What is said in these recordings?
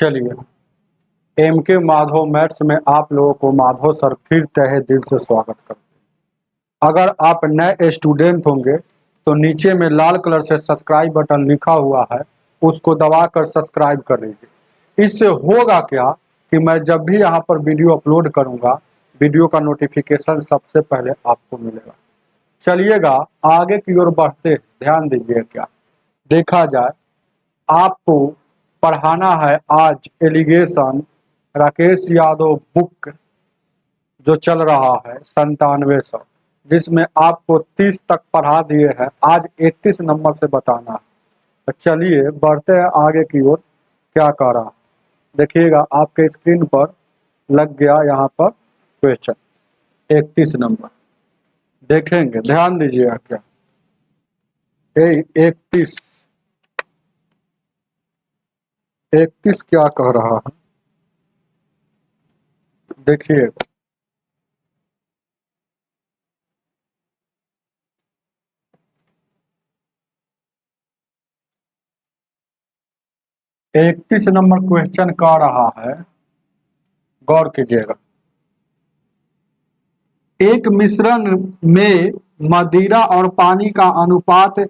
चलिए, एम के माधव मैथ्स में आप लोगों को माधव सर फिर तहे दिल से स्वागत करते हैं। अगर आप नए स्टूडेंट होंगे तो नीचे में लाल कलर से सब्सक्राइब बटन लिखा हुआ है, उसको दबाकर सब्सक्राइब कर लीजिए। इससे होगा क्या कि मैं जब भी यहाँ पर वीडियो अपलोड करूँगा, वीडियो का नोटिफिकेशन सबसे पहले आपको मिलेगा। चलिएगा आगे की ओर बढ़ते, ध्यान दीजिए। क्या देखा जाए, आपको पढ़ाना है आज एलिगेशन राकेश यादव बुक जो चल रहा है 9700, जिसमें आपको 30 तक पढ़ा दिए हैं। आज 31 नंबर से बताना है। तो चलिए बढ़ते हैं आगे की ओर। क्या कह रहा है देखिएगा, आपके स्क्रीन पर लग गया यहाँ पर क्वेश्चन 31 नंबर, देखेंगे, ध्यान दीजिएगा। क्या 31 क्या कह रहा है देखिए। 31 नंबर क्वेश्चन कह रहा है, गौर कीजिएगा। एक मिश्रण में मदिरा और पानी का अनुपात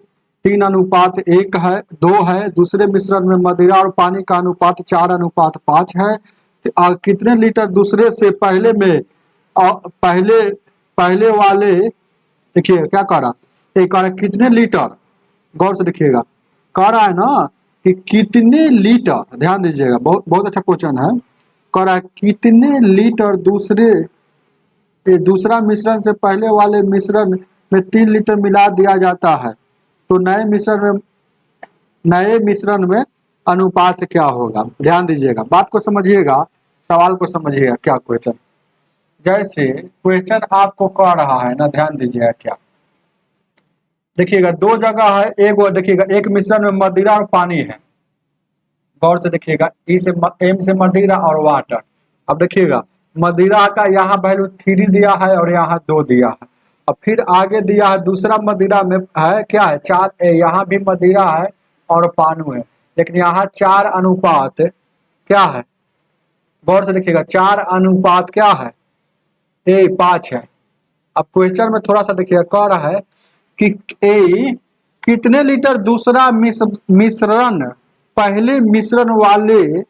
3:1 है, 2 है। दूसरे मिश्रण में मदिरा और पानी का अनुपात 4:5 है। कितने लीटर दूसरे से पहले में पहले वाले, देखिए क्या कह रहा है, कह रहा है कितने लीटर, गौर से देखिएगा, कह रहा है ना कि कितने लीटर, ध्यान दीजिएगा, बहुत बहुत अच्छा क्वेश्चन है। कह रहा है कितने लीटर दूसरा मिश्रण से पहले वाले मिश्रण में 3 लीटर मिला दिया जाता है, तो नए मिश्रण में अनुपात क्या होगा। ध्यान दीजिएगा, बात को समझिएगा, सवाल को समझिएगा। क्या क्वेश्चन, जैसे क्वेश्चन आपको कह रहा है ना, ध्यान दीजिएगा। क्या देखिएगा, 2 जगह है, एक देखिएगा, एक मिश्रण में मदिरा और पानी है। गौर से देखिएगा, एम से मदिरा और वाटर। अब देखिएगा, मदिरा का यहाँ वैल्यू 3 दिया है और यहाँ 2 दिया है। अब फिर आगे दिया है दूसरा मदिरा में है क्या है 4, यहाँ भी मदिरा है और पानी है, लेकिन यहाँ 4 अनुपात क्या है, गौर से देखिएगा, 4 अनुपात क्या है 5 है। अब क्वेश्चन में थोड़ा सा देखिएगा, कह रहा है कि कितने लीटर दूसरा मिश्रण पहले मिश्रण वाले,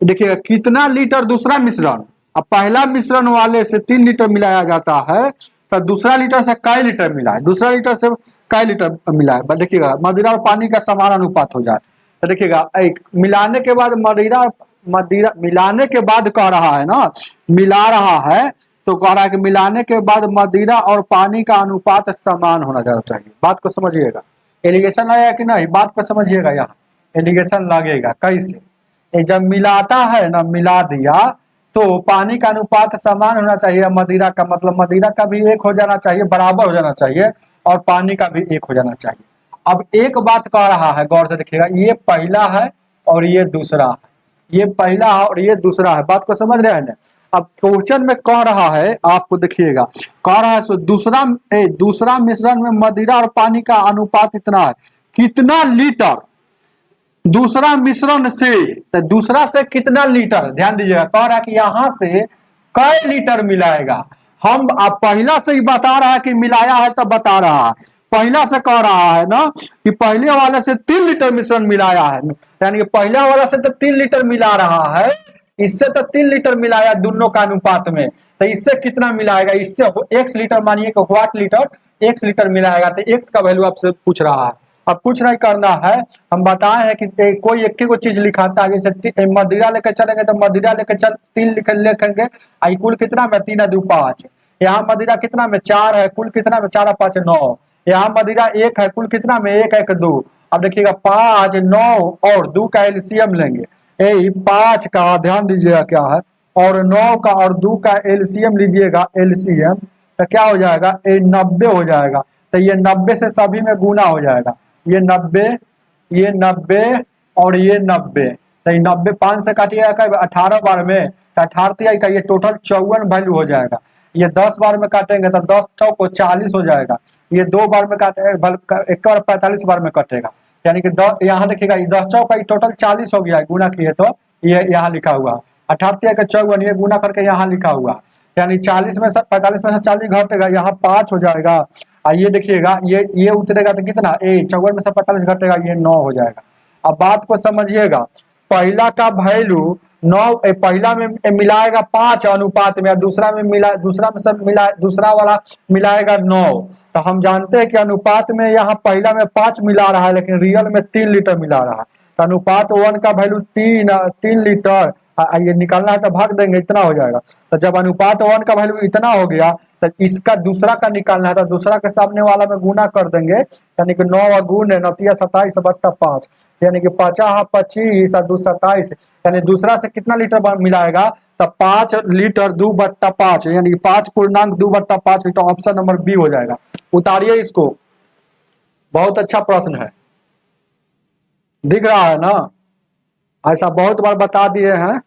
देखिएगा कितना लीटर दूसरा मिश्रण, अब पहला मिश्रण वाले से 3 लीटर मिलाया जाता है, तो दूसरा लीटर से कै लीटर मिला है, दूसरा लीटर से कै लीटर मिला है। देखिएगा मदिरा और पानी का समान अनुपात हो जाए, तो देखिएगा मिलाने के बाद मदिरा मिलाने के बाद कह रहा है ना, मिला रहा है तो कह रहा है कि मिलाने के बाद मदिरा और पानी का अनुपात समान होना चाहिए। बात को समझिएगा, एलिगेशन लगेगा कि नहीं, बात को समझिएगा। यहाँ एलिगेशन लगेगा कैसे, जब मिलाता है ना, मिला दिया तो पानी का अनुपात समान होना चाहिए, मदिरा का मतलब मदिरा का भी 1 हो जाना चाहिए, बराबर हो जाना चाहिए, और पानी का भी 1 हो जाना चाहिए। अब एक बात कह रहा है, गौर से देखिएगा, ये पहला है और ये दूसरा है, ये पहला है और ये दूसरा है। बात को समझ रहे हैं ना। अब क्वेश्चन में कह रहा है, आपको देखिएगा, कह रहा है सो दूसरा मिश्रण में मदिरा और पानी का अनुपात इतना है, कितना लीटर दूसरा मिश्रण से, तो दूसरा से कितना लीटर, ध्यान दीजिएगा, कह रहा है कि यहां से कै लीटर मिलाएगा। हम आप पहला से ही बता रहा है कि मिलाया है, तब बता रहा है, पहला से कह रहा है ना कि पहले वाले से 3 लीटर मिश्रण मिलाया है, यानी कि पहला वाला से तो 3 लीटर मिला रहा है, इससे तो 3 लीटर मिलाया दोनों का अनुपात में, तो इससे कितना मिलाएगा, इससे x लीटर, मानिए कि व्हाट लीटर, x लीटर मिलाएगा, तो x का वैल्यू आपसे पूछ रहा है। अब कुछ नहीं करना है, हम बताए हैं कि कोई एक ही चीज लिखाता है, जैसे मदिरा लेकर चलेंगे तो मदिरा लेकर 3 लिखेंगे, कुल कितना में 3 2 5, यहाँ मदिरा कितना में 4 है, कुल कितना में 4 5 9, यहाँ मदिरा 1 है, कुल कितना में 1 1 2। अब देखिएगा 5 9 और 2 का एलसीएम लेंगे, 5 का ध्यान दीजिएगा क्या है, और 9 का और 2 का एलसीएम लीजिएगा, एलसीएम तो क्या हो जाएगा, 90 हो जाएगा। तो ये 90 से सभी में गुना हो जाएगा, ये 90 और ये 90, तो 90 5 से काटिएगा 18 बार में, 18 का ये टोटल 54 वैल्यू हो जाएगा। ये 10 बार में काटेंगे तो 10 को 40 हो जाएगा, ये 2 बार में काटेगा, एक बार 45 बार में कटेगा, यानी कि यहाँ देखिएगा 10 चौका टोटल 40 हो गया है, गुना किए तो ये यहाँ लिखा हुआ 38 का 54, ये गुना करके यहाँ लिखा हुआ, यानी 40 में से 45 में से 40 घटेगा, यहाँ 5 हो जाएगा। और ये देखिएगा ये उतरेगा तो कितना, 54 में से 45 घटेगा, ये 9 हो जाएगा। अब बात को समझिएगा, पहला का वैल्यू 9, पहला में मिलाएगा 5 अनुपात में, दूसरा में दूसरा वाला मिलाएगा 9। तो हम जानते हैं कि अनुपात में यहाँ पहला में 5 मिला रहा है, लेकिन रियल में 3 लीटर मिला रहा है। तो अनुपात 1 का वैल्यू 3 लीटर, ये निकालना है तो भाग देंगे, इतना हो जाएगा। तो जब अनुपात 1 का वैल्यू इतना हो गया, तो इसका दूसरा का निकालना है, तो दूसरा के सामने वाला में गुना कर देंगे, यानी कि 9 गुण 9 27 बट्टा 5, यानी कि 50 25 और 2 27, यानी दूसरा से कितना लीटर मिलाएगा, तो 5 लीटर 2/5, यानी कि 5.2/5 लीटर। ऑप्शन नंबर बी हो जाएगा। उतारिए इसको, बहुत अच्छा प्रश्न है, दिख रहा है ना, ऐसा बहुत बार बता दिए हैं।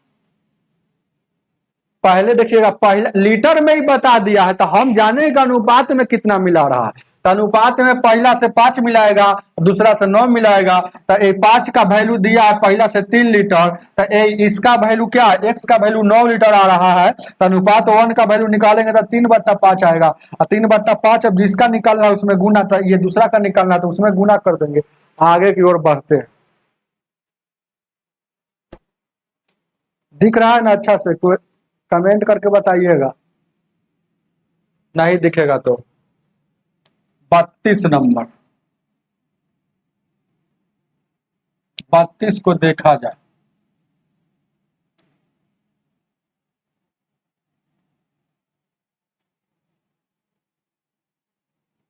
पहले देखिएगा, पहले लीटर में ही बता दिया है, तो हम जानेगा अनुपात में कितना मिला रहा है। तो अनुपात में पहला से 5 मिलाएगा, दूसरा से 9 मिलाएगा, तो 5 का वैल्यू दिया है पहला से 3 लीटर, तो इसका वैल्यू क्या है, एक्स का वैल्यू 9 लीटर आ रहा है। तो अनुपात 1 का वैल्यू निकालेंगे तो 3/5 आएगा, और 3/5 अब जिसका निकालना है उसमें गुना, था ये दूसरा का निकालना है तो उसमें गुना कर देंगे। आगे की ओर बढ़ते हैं, दिख रहा है ना अच्छा से, कोई कमेंट करके बताइएगा, नहीं दिखेगा तो 32 नंबर, 32 को देखा जाए।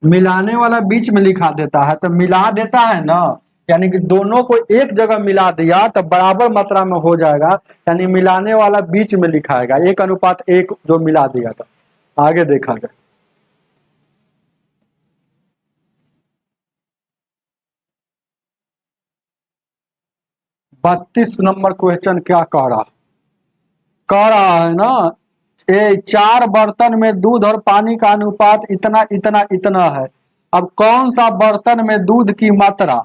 मिलाने वाला बीच में लिखा देता है, तो मिला देता है ना, यानी कि दोनों को एक जगह मिला दिया तो बराबर मात्रा में हो जाएगा, यानी मिलाने वाला बीच में लिखाएगा, 1:1 जो मिला दिया था। आगे देखा जाए, बत्तीस नंबर क्वेश्चन क्या कह रहा है ना, 4 बर्तन में दूध और पानी का अनुपात इतना इतना इतना है। अब कौन सा बर्तन में दूध की मात्रा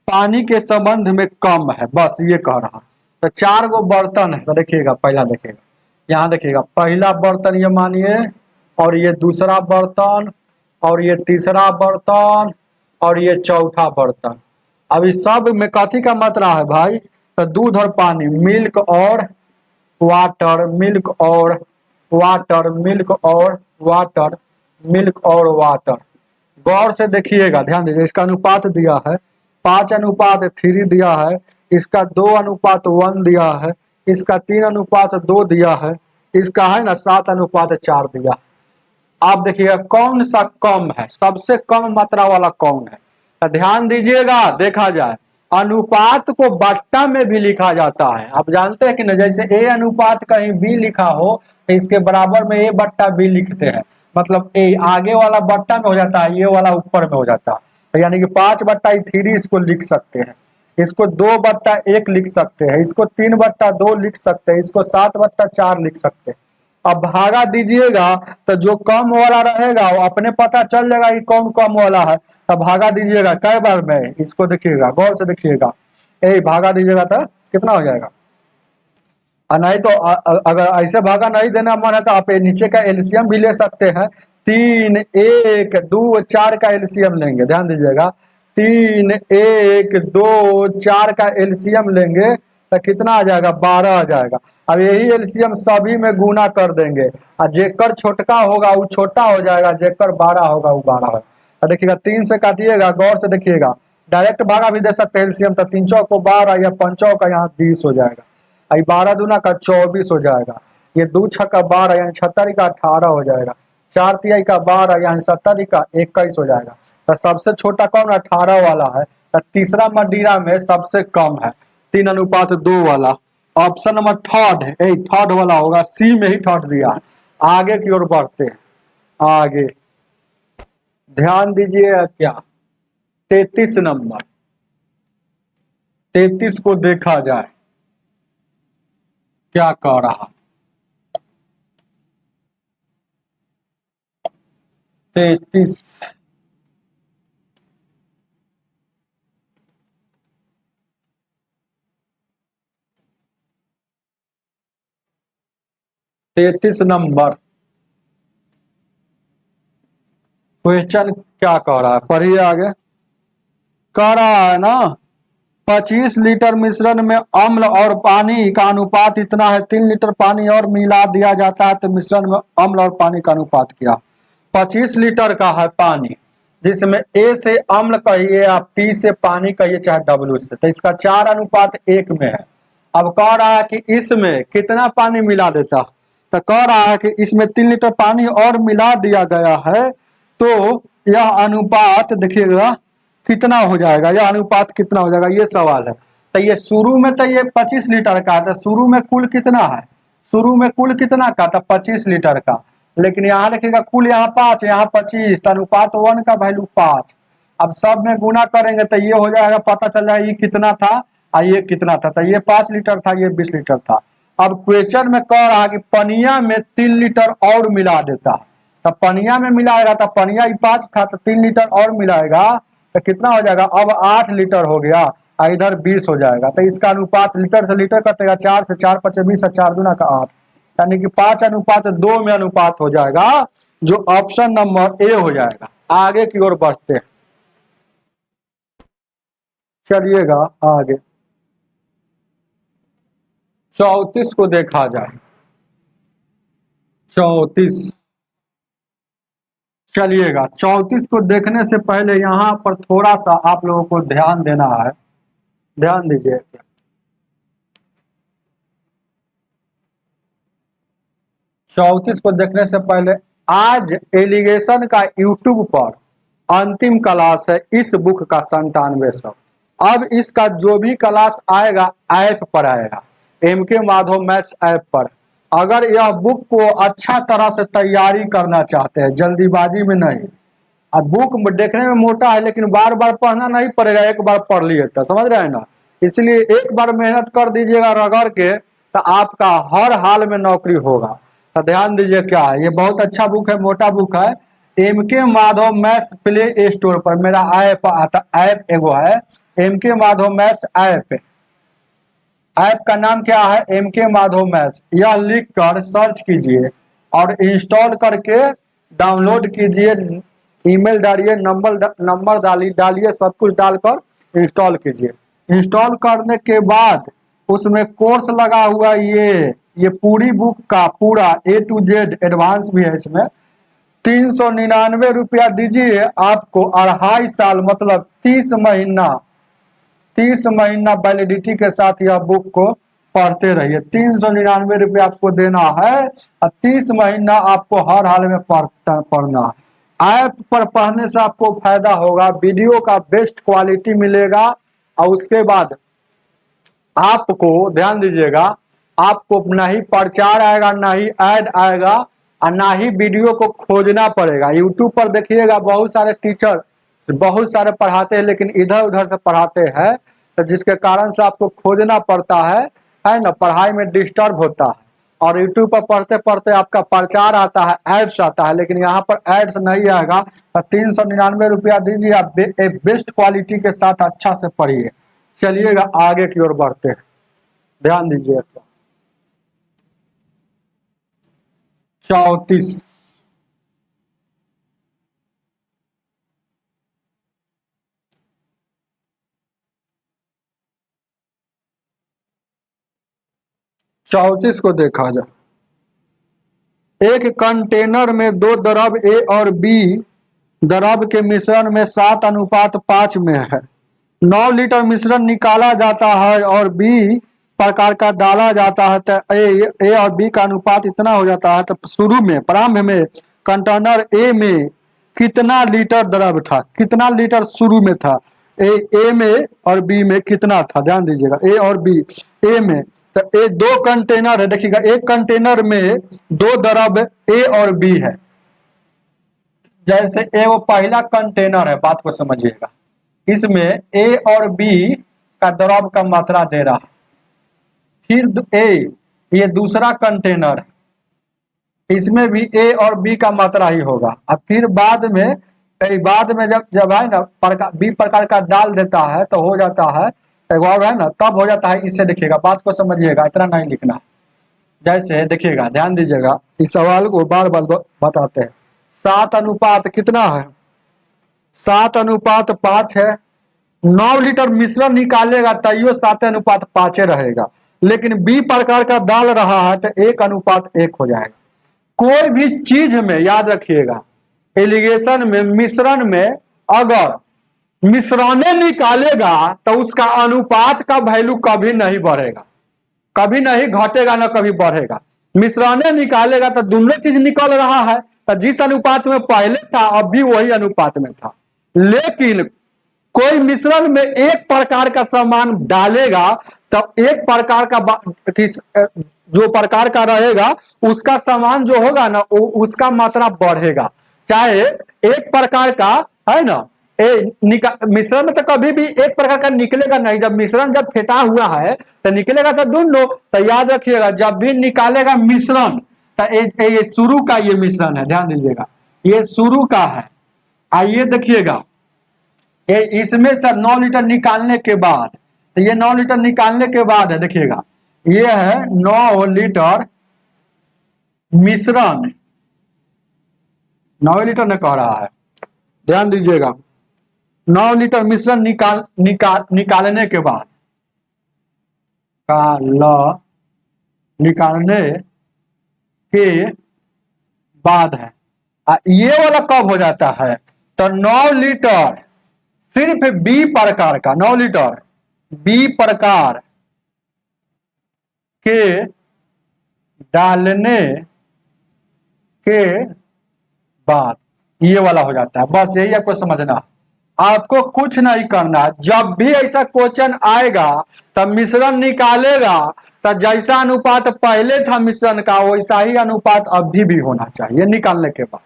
पानी के संबंध में कम है, बस ये कह रहा है। तो 4 गो बर्तन है, तो देखिएगा, पहला देखिएगा, यहाँ देखिएगा, पहला बर्तन ये मानिए, और ये दूसरा बर्तन, और ये तीसरा बर्तन, और ये चौथा बर्तन। अब इस सब में कथी का मात्रा है भाई, तो दूध और पानी, मिल्क और वाटर, मिल्क और वाटर, मिल्क और वाटर, मिल्क और वाटर। गौर से देखिएगा, ध्यान दीजिए, इसका अनुपात दिया है 5:3 दिया है, इसका 2:1 दिया है, इसका 3:2 दिया है, इसका है ना 7:4 दिया। आप देखिएगा कौन सा कम है, सबसे कम मात्रा वाला कौन है। तो ध्यान दीजिएगा, देखा जाए, अनुपात को बट्टा में भी लिखा जाता है। आप जानते हैं कि न, जैसे ए अनुपात कहीं बी लिखा हो तो इसके बराबर में ए बट्टा बी लिखते हैं, मतलब ए आगे वाला बट्टा में हो जाता है, ये वाला ऊपर में हो जाता है। तो यानी कि 5/3 इसको लिख सकते हैं, इसको 2/1 लिख सकते हैं, इसको 3/2 लिख सकते हैं, इसको 7/4 लिख सकते हैं। अब भागा दीजिएगा तो जो कम वाला रहेगा वो अपने पता चल जाएगा कि कौन कम वाला है। तब भागा दीजिएगा कई बार में, इसको देखिएगा, गौर से देखिएगा, भागा दीजिएगा तो कितना हो जाएगा। और नहीं तो अगर ऐसे भागा नहीं देना मन है तो आप नीचे का एलसीएम भी ले सकते हैं। 3 1 2 4 का एलसीएम लेंगे, ध्यान दीजिएगा, 3 1 2 4 का एलसीएम लेंगे तो कितना आ जाएगा, 12 आ जाएगा। अब यही एलसीएम सभी में गुना कर देंगे, और जेकर छोटका होगा वो छोटा हो जाएगा, जेकर 12 होगा वो 12 होगा। तो देखिएगा 3 से काटिएगा, गौर से देखिएगा, डायरेक्ट भागा भी दे सकते हैं एलसीएम, तो 3 चौको 12 या 5 का यहाँ 20 हो जाएगा, 12 दूना का 24 हो जाएगा, ये 2 छक्का 12 यानी 76 का 18 हो जाएगा, 4 तिहाई का 12 यानी 70 का 21 हो जाएगा। तो सबसे छोटा कौन 18 वाला है, तो तीसरा मदिरा में सबसे कम है 3:2 वाला। ऑप्शन नंबर थर्ड है, थर्ड वाला होगा, सी में ही थर्ड दिया है। आगे की ओर बढ़ते हैं, आगे ध्यान दीजिए, क्या 33 नंबर, 33 को देखा जाए क्या कह रहा, 33, 33 नंबर क्वेश्चन क्या कह रहा है, पढ़िए आगे। कह रहा है ना 25 लीटर मिश्रण में अम्ल और पानी का अनुपात इतना है, 3 लीटर पानी और मिला दिया जाता है तो मिश्रण में अम्ल और पानी का अनुपात क्या। 25 लीटर का है पानी, जिसमें ए से अम्ल कहिए या पी से पानी कहिए चाहे डब्ल्यू से, तो इसका 4:1 में है। अब कह रहा है कि इसमें कितना पानी मिला देता, तो कह रहा है कि इसमें 3 लीटर पानी और मिला दिया गया है तो यह अनुपात देखिएगा कितना हो जाएगा, यह अनुपात कितना हो जाएगा, ये सवाल है। तो ये शुरू में तो ये 25 लीटर का है, तो शुरू में कुल कितना है, शुरू में कुल कितना का था 25 लीटर का, लेकिन यहाँ लिखेगा कुल यहाँ 5 यहाँ 25, तो अनुपात 1 का वैल्यू 5। अब सब में गुना करेंगे तो ये हो जाएगा, पता चल जाएगा ये कितना था और ये कितना था, तो ये 5 लीटर था ये 20 लीटर था। अब क्वेश्चन में कह रहा कि पनिया में 3 लीटर और मिला देता, तो पनिया में मिलाएगा तो पनिया 5 था तो 3 लीटर और मिलाएगा तो कितना हो जाएगा, अब 8 लीटर हो गया और इधर 20 हो जाएगा, तो इसका अनुपात लीटर से लीटर कटेगा, 4 से 4 5 20 और 4 दूना का 8, यानी कि 5:2 में अनुपात हो जाएगा, जो ऑप्शन नंबर ए हो जाएगा। आगे की ओर बढ़ते हैं, चलिएगा आगे 34 को देखा जाए। 34 चलिएगा, 34 को देखने से पहले यहाँ पर थोड़ा सा आप लोगों को ध्यान देना है, ध्यान दीजिए। 34 को देखने से पहले आज एलिगेशन का यूट्यूब पर अंतिम क्लास है इस बुक का 9700। अब इसका जो भी क्लास आएगा ऐप पर आएगा, MK माधव मैथ्स ऐप पर। अगर यह बुक को अच्छा तरह से तैयारी करना चाहते हैं, जल्दीबाजी में नहीं, अब बुक देखने में मोटा है लेकिन बार बार पढ़ना नहीं पड़ेगा, एक बार पढ़ लिए तो समझ रहे हैं ना, इसलिए एक बार मेहनत कर दीजिएगा रगड़ के तो आपका हर हाल में नौकरी होगा। तो ध्यान दीजिए क्या है, ये बहुत अच्छा बुक है, मोटा बुक है। MK Madhav maths play store पर मेरा ऐप आता, ऐप एगो है MK Madhav maths app. App का नाम क्या है, MK माधव मैथ्स। यह लिख कर सर्च कीजिए और इंस्टॉल करके डाउनलोड कीजिए, ईमेल डालिए, नंबर डालिए, सब कुछ डालकर इंस्टॉल कीजिए। इंस्टॉल करने के बाद उसमें कोर्स लगा हुआ ये पूरी बुक का पूरा A to Z एडवांस भी है इसमें। 399 रुपया दीजिए, आपको 2.5 साल मतलब 30 महीना वैलिडिटी के साथ यह बुक को पढ़ते रहिए। 399 रुपया आपको देना है और 30 महीना आपको हर हाल में पढ़ना है। ऐप पर पढ़ने से आपको फायदा होगा, वीडियो का बेस्ट क्वालिटी मिलेगा और उसके बाद आपको ध्यान दीजिएगा, आपको ना ही प्रचार आएगा, ना ही ऐड आएगा और ना ही वीडियो को खोजना पड़ेगा। यूट्यूब पर देखिएगा बहुत सारे टीचर बहुत सारे पढ़ाते हैं लेकिन इधर उधर से पढ़ाते हैं, तो जिसके कारण से आपको खोजना पड़ता है ना, पढ़ाई में डिस्टर्ब होता है। और यूट्यूब पर पढ़ते पढ़ते आपका प्रचार आता है, एड्स आता है, लेकिन यहाँ पर एड्स नहीं आएगा। तो 399 रुपया दीजिए, आप बेस्ट क्वालिटी के साथ अच्छा से पढ़िए। चलिएगा आगे की ओर बढ़ते हैं, ध्यान दीजिए। 34 34 को देखा जाए। एक कंटेनर में 2 द्रव A और B द्रव के मिश्रण में 7:5 में है। 9 लीटर मिश्रण निकाला जाता है और B प्रकार का डाला जाता है, तो A और B का अनुपात इतना हो जाता है। तो शुरू में प्रारंभ में कंटेनर A में कितना लीटर द्रव था, कितना लीटर शुरू में था, A में और B में कितना था, ध्यान दीजिएगा। A और B, A में तो ये 2 कंटेनर है, देखिएगा एक कंटेनर में 2 द्रव A और B है। जैसे A वो पहला कंटेनर है, बात को समझिएगा, इसमें A और B का द्रव का मात्रा दे रहा है। फिर A ये दूसरा कंटेनर है, इसमें भी A और B का मात्रा ही होगा। अब फिर बाद में जब है ना B प्रकार का डाल देता है तो हो जाता है एक और है ना, तब हो जाता है। इससे देखिएगा, बात को समझिएगा, इतना नहीं लिखना। जैसे देखिएगा, ध्यान दीजिएगा, इस सवाल को बार बार बताते हैं। 7 अनुपात कितना है? 7:5 है। 9 लीटर मिश्रण निकालेगा तैयो 7:5 रहेगा, लेकिन बी प्रकार का डाल रहा है तो 1:1 हो जाएगा। कोई भी चीज में याद रखिएगा, एलिगेशन में, मिश्रण में अगर मिश्रणे निकालेगा तो उसका अनुपात का वैल्यू कभी नहीं बढ़ेगा, कभी नहीं घटेगा, ना कभी बढ़ेगा। मिश्रणे निकालेगा तो दोनों चीज निकल रहा है, तो जिस अनुपात में पहले था अब भी वही अनुपात में था। लेकिन कोई मिश्रण में एक प्रकार का सामान डालेगा तो एक प्रकार का जो प्रकार का रहेगा उसका सामान जो होगा ना उसका मात्रा बढ़ेगा। चाहे एक प्रकार का है ना, मिश्रण में तो कभी भी एक प्रकार का निकलेगा नहीं। जब मिश्रण जब फेटा हुआ है तो निकलेगा तो दोनों। तो याद रखिएगा, जब भी निकालेगा मिश्रण तो ये शुरू का ये मिश्रण है, ध्यान दीजिएगा, ये शुरू का है। आइए देखिएगा, इसमें से 9 लीटर निकालने के बाद, तो ये 9 लीटर निकालने के बाद है, देखिएगा ये है 9 लीटर मिश्रण, 9 लीटर ने कह रहा है, ध्यान दीजिएगा। 9 लीटर मिश्रण निकालने के बाद निकालने के बाद है। ये वाला कब हो जाता है? तो 9 लीटर सिर्फ बी प्रकार का, 9 लीटर बी प्रकार के डालने के बाद ये वाला हो जाता है। बस यही आपको समझना, आपको कुछ नहीं करना। जब भी ऐसा क्वेश्चन आएगा तब मिश्रण निकालेगा तो जैसा अनुपात पहले था मिश्रण का वैसा ही अनुपात अभी भी होना चाहिए निकालने के बाद।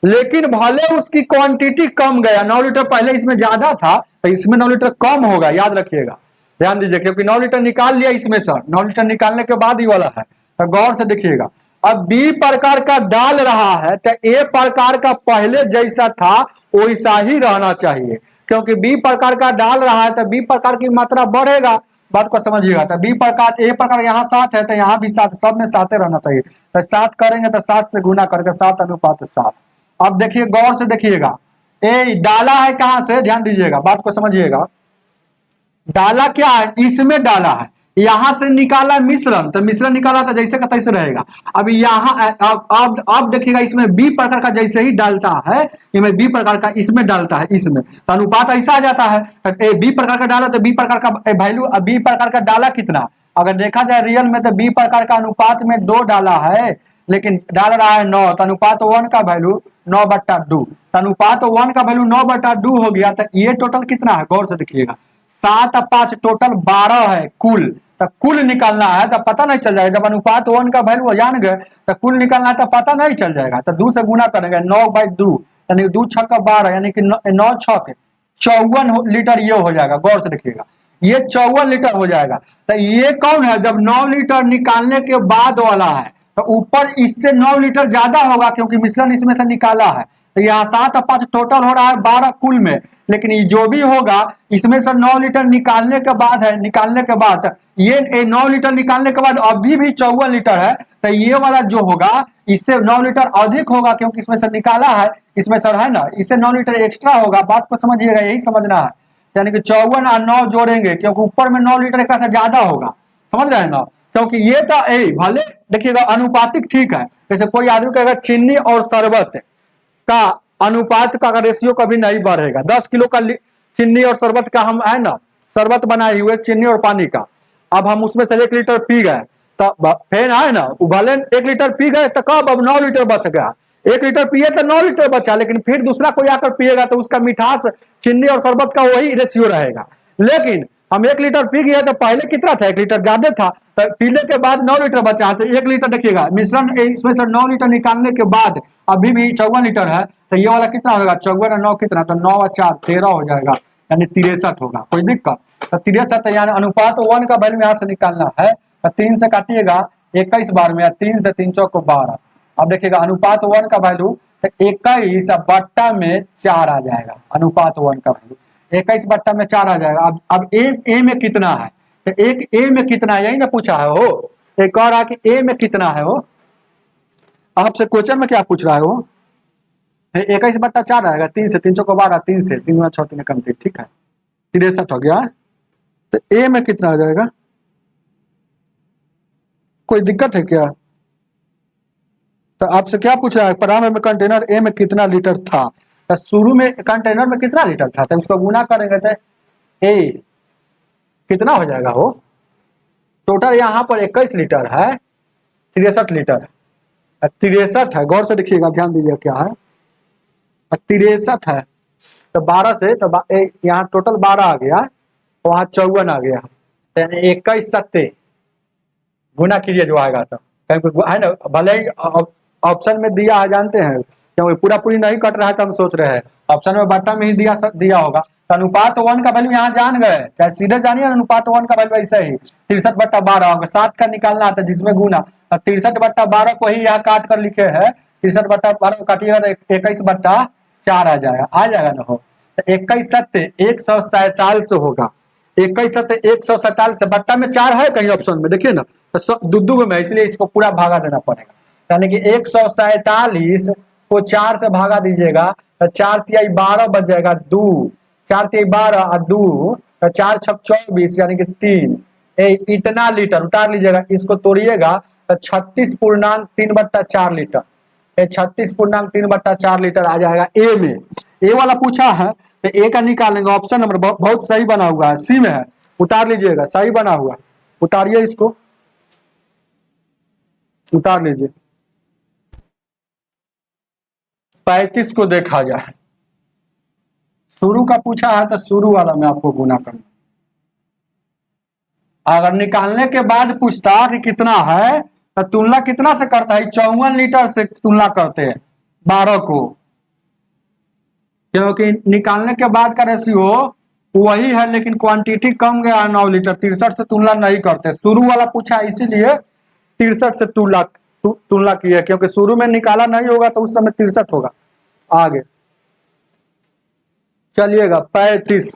लेकिन भले उसकी क्वांटिटी कम गया, 9 लीटर पहले इसमें ज्यादा था तो इसमें 9 लीटर कम होगा, याद रखिएगा, ध्यान दीजिए, क्योंकि 9 लीटर निकाल लिया इसमें से, 9 लीटर निकालने के बाद ही वाला है। तो गौर से देखिएगा, अब बी प्रकार का डाल रहा है तो ए प्रकार का पहले जैसा था वैसा ही रहना चाहिए, क्योंकि बी प्रकार का डाल रहा है तो बी प्रकार की मात्रा बढ़ेगा। बात को समझिएगा, तो बी प्रकार, ए प्रकार यहाँ 7 है तो यहाँ भी 7, सब में 7 रहना चाहिए। तो 7 करेंगे तो 7 से गुना करके 7:7। अब देखिए, गौर से देखिएगा, ए डाला है कहां से, ध्यान दीजिएगा, बात को समझिएगा। डाला क्या है? इसमें डाला है, यहां से निकाला मिश्रण, तो मिश्रण निकाला तो जैसे का तैसे रहेगा। अब यहाँ अब देखिएगा, इसमें बी प्रकार का जैसे ही डालता है, इसमें बी प्रकार का इसमें डालता है, इसमें तो अनुपात ऐसा आ जाता है। बी प्रकार का डाला तो बी प्रकार का वैल्यू, बी प्रकार का डाला कितना, अगर देखा जाए रियल में तो बी प्रकार का अनुपात में 2 डाला है, लेकिन डाल रहा है 9, तो अनुपात 1 का वैल्यू 9/2, तो अनुपात 1 का वैल्यू 9/2 हो गया। तो ये टोटल कितना है, गौर से देखिएगा, 7 और 5 टोटल 12 है कुल। तो कुल निकालना है तो पता नहीं चल जाएगा, जब अनुपात 1 का वैल्यू जान गए तो कुल निकालना है तो पता नहीं चल जाएगा। तो 2 से गुना करेंगे, 9/2 यानी 2 6 12, यानी कि 9 6 54 लीटर ये हो जाएगा। गौर से देखिएगा, ये 54 लीटर हो जाएगा। तो ये कौन है, जब 9 लीटर निकालने के बाद वाला है, तो ऊपर इससे 9 लीटर ज्यादा होगा क्योंकि मिश्रण इसमें से निकाला है। तो यहाँ 7 और 5 टोटल हो रहा है 12 कुल में, लेकिन ये जो भी होगा इसमें से 9 लीटर निकालने के बाद है, निकालने के बाद ये 9 लीटर निकालने के बाद अभी भी 54 लीटर है। तो ये वाला जो होगा इससे 9 लीटर अधिक होगा क्योंकि इसमें से निकाला है, इसमें से है ना, इससे 9 लीटर एक्स्ट्रा होगा। बात को समझिएगा, यही समझना है, यानी कि 54 और 9 जोड़ेंगे क्योंकि ऊपर में 9 लीटर एक से ज्यादा होगा, समझ रहे हैं ना, क्योंकि ये तो भले देखिएगा अनुपातिक ठीक है। जैसे कोई आदमी का अगर चीनी और शरबत का अनुपात का रेशियो कभी नहीं बढ़ेगा, 10 किलो का चीनी और शरबत का हम है ना, शरबत बनाए हुए चीनी और पानी का, अब हम उसमें से 1 लीटर पी गए तो फिर है ना, भले 1 लीटर पी गए तो कब अब 9 लीटर बच गया, 1 लीटर पिए तो 9 लीटर बचा, लेकिन फिर दूसरा कोई आकर पिएगा तो उसका मिठास चीनी और शरबत का वही रेशियो रहेगा। लेकिन हम 1 लीटर पी गए तो पहले कितना था, 1 लीटर ज्यादा था, तो पीने के बाद 9 लीटर बचा, तो 1 लीटर देखिएगा मिश्रण इसमें से 9 लीटर निकालने के बाद अभी भी 54 लीटर है। तो ये वाला कितना होगा, 54 और 9 कितना, तो 9 और 4 13 हो जाएगा, यानी 63 होगा। कोई दिक्कत, तो 63 यानी अनुपात 1 का वैल्यू यहाँ से निकालना है। तो 3 से काटिएगा 21 बार में, 3 से 3 चौक 12। अब देखिएगा अनुपात 1 का वैल्यू तो 21 बट्टा में 4 आ जाएगा, अनुपात 1 का वैल्यू 21 बट्टा में 4 आ जाएगा। अब ए में कितना है, तो एक ए में कितना है यही ना पूछा है हो, एक और रहा कि ए में कितना है, वो आपसे क्वेश्चन में क्या पूछ रहा है, वो 21/4 आएगा, 3 से 3 को 12, 3 से 3 गुना 6 3 कम 3, ठीक है 63 हो गया। तो ए में कितना आ जाएगा, कोई दिक्कत है क्या? तो आपसे क्या पूछ रहा है, प्रारंभ में कंटेनर ए में कितना लीटर था, तो शुरू में कंटेनर में कितना लीटर था, तो उसको गुना करेंगे तो ए कितना हो जाएगा, वो टोटल यहाँ पर 21 लीटर है, 63 लीटर है, 63 है, गौर से देखिएगा, ध्यान दीजिएगा क्या है, 63 है। तो 12 से तो यहाँ टोटल 12 आ गया, वहां 54 आ गया, यानी 21 सत्ते गुना कीजिए जो आएगा, तो है ना, भले ही ऑप्शन में दिया है, जानते हैं क्योंकि पूरा पूरी नहीं कट रहा है, तो हम सोच रहे हैं ऑप्शन में बटन में ही दिया होगा। तो अनुपात 1 का वैल्यू यहाँ जान गए, चाहे सीधे जानिए अनुपात 1 का वैल्यू ऐसे ही 63/12 होगा, 7 का निकालना आता है जिसमें गुना, 63/12 को ही यहाँ काट कर लिखे है, 63/12 काटिएगा तो 21/4 आ जाएगा ना, हो तो 21 सत्य 147 होगा, 21 सत्य 147, बट्टा में 4 है कहीं ऑप्शन में, देखिए ना, तो दुद्दू में, इसलिए इसको पूरा भागा देना पड़ेगा, यानी कि 147 को 4 से भागा दीजिएगा तो 4 तिहाई 12 बच जाएगा, 2 4 तिहाई 12 और 2 तो 4 छक 24 यानी कि 3, इतना लीटर उतार लीजिएगा, इसको तोड़िएगा तो 36.3/4 लीटर, 36.3/4 लीटर आ जाएगा ए में। ए वाला पूछा है तो ए का निकालेंगे, ऑप्शन नंबर बहुत सही बना हुआ है, सी में है, उतार लीजिएगा, सही बना हुआ, उतारिए, इसको उतार लीजिए, 35 को देखा जाए, शुरू का पूछा है तो शुरू वाला में आपको गुना करना, अगर निकालने के बाद पूछता कि कितना है तो तुलना कितना से करता है, 54 लीटर से तुलना करते हैं 12 को, क्योंकि निकालने के बाद का रेशियो वही है, लेकिन क्वांटिटी कम गया 9 लीटर, 63 से तुलना नहीं करते, शुरू वाला पूछा इसीलिए 63 से तुलना की है, क्योंकि शुरू में निकाला नहीं होगा तो उस समय 63 होगा। आगे चलिएगा, 35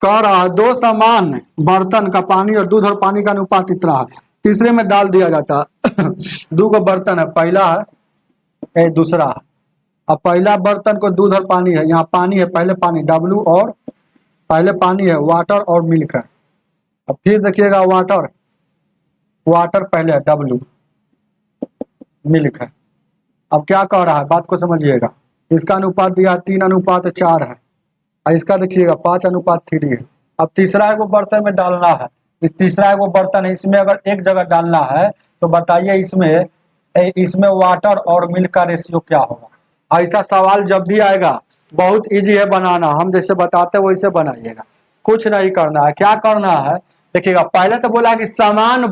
कह रहा है 2 समान बर्तन का पानी और दूध और पानी का अनुपात इतना है, तीसरे में डाल दिया जाता है 2 को बर्तन है, पहला है दूसरा है, अब पहला बर्तन को दूध और पानी है, यहाँ पानी है, पहले पानी W और पहले पानी है, वाटर और मिल्क है, अब फिर देखिएगा वाटर पहले है, W मिल्क है। अब क्या कह रहा है, बात को समझिएगा, इसका अनुपात दिया 3:4 है, इसका देखिएगा 5:3 है। अब तीसरा एगो बर्तन में डालना है, तीसरा एगो बर्तन है, इसमें अगर एक जगह डालना है तो बताइए इसमें वाटर और मिल्क का रेशियो क्या होगा। ऐसा सवाल जब भी आएगा बहुत इजी है बनाना, हम जैसे बताते हैं वैसे बनाइएगा, कुछ नहीं करना है। क्या करना है देखिएगा, पहले तो बोला कि समान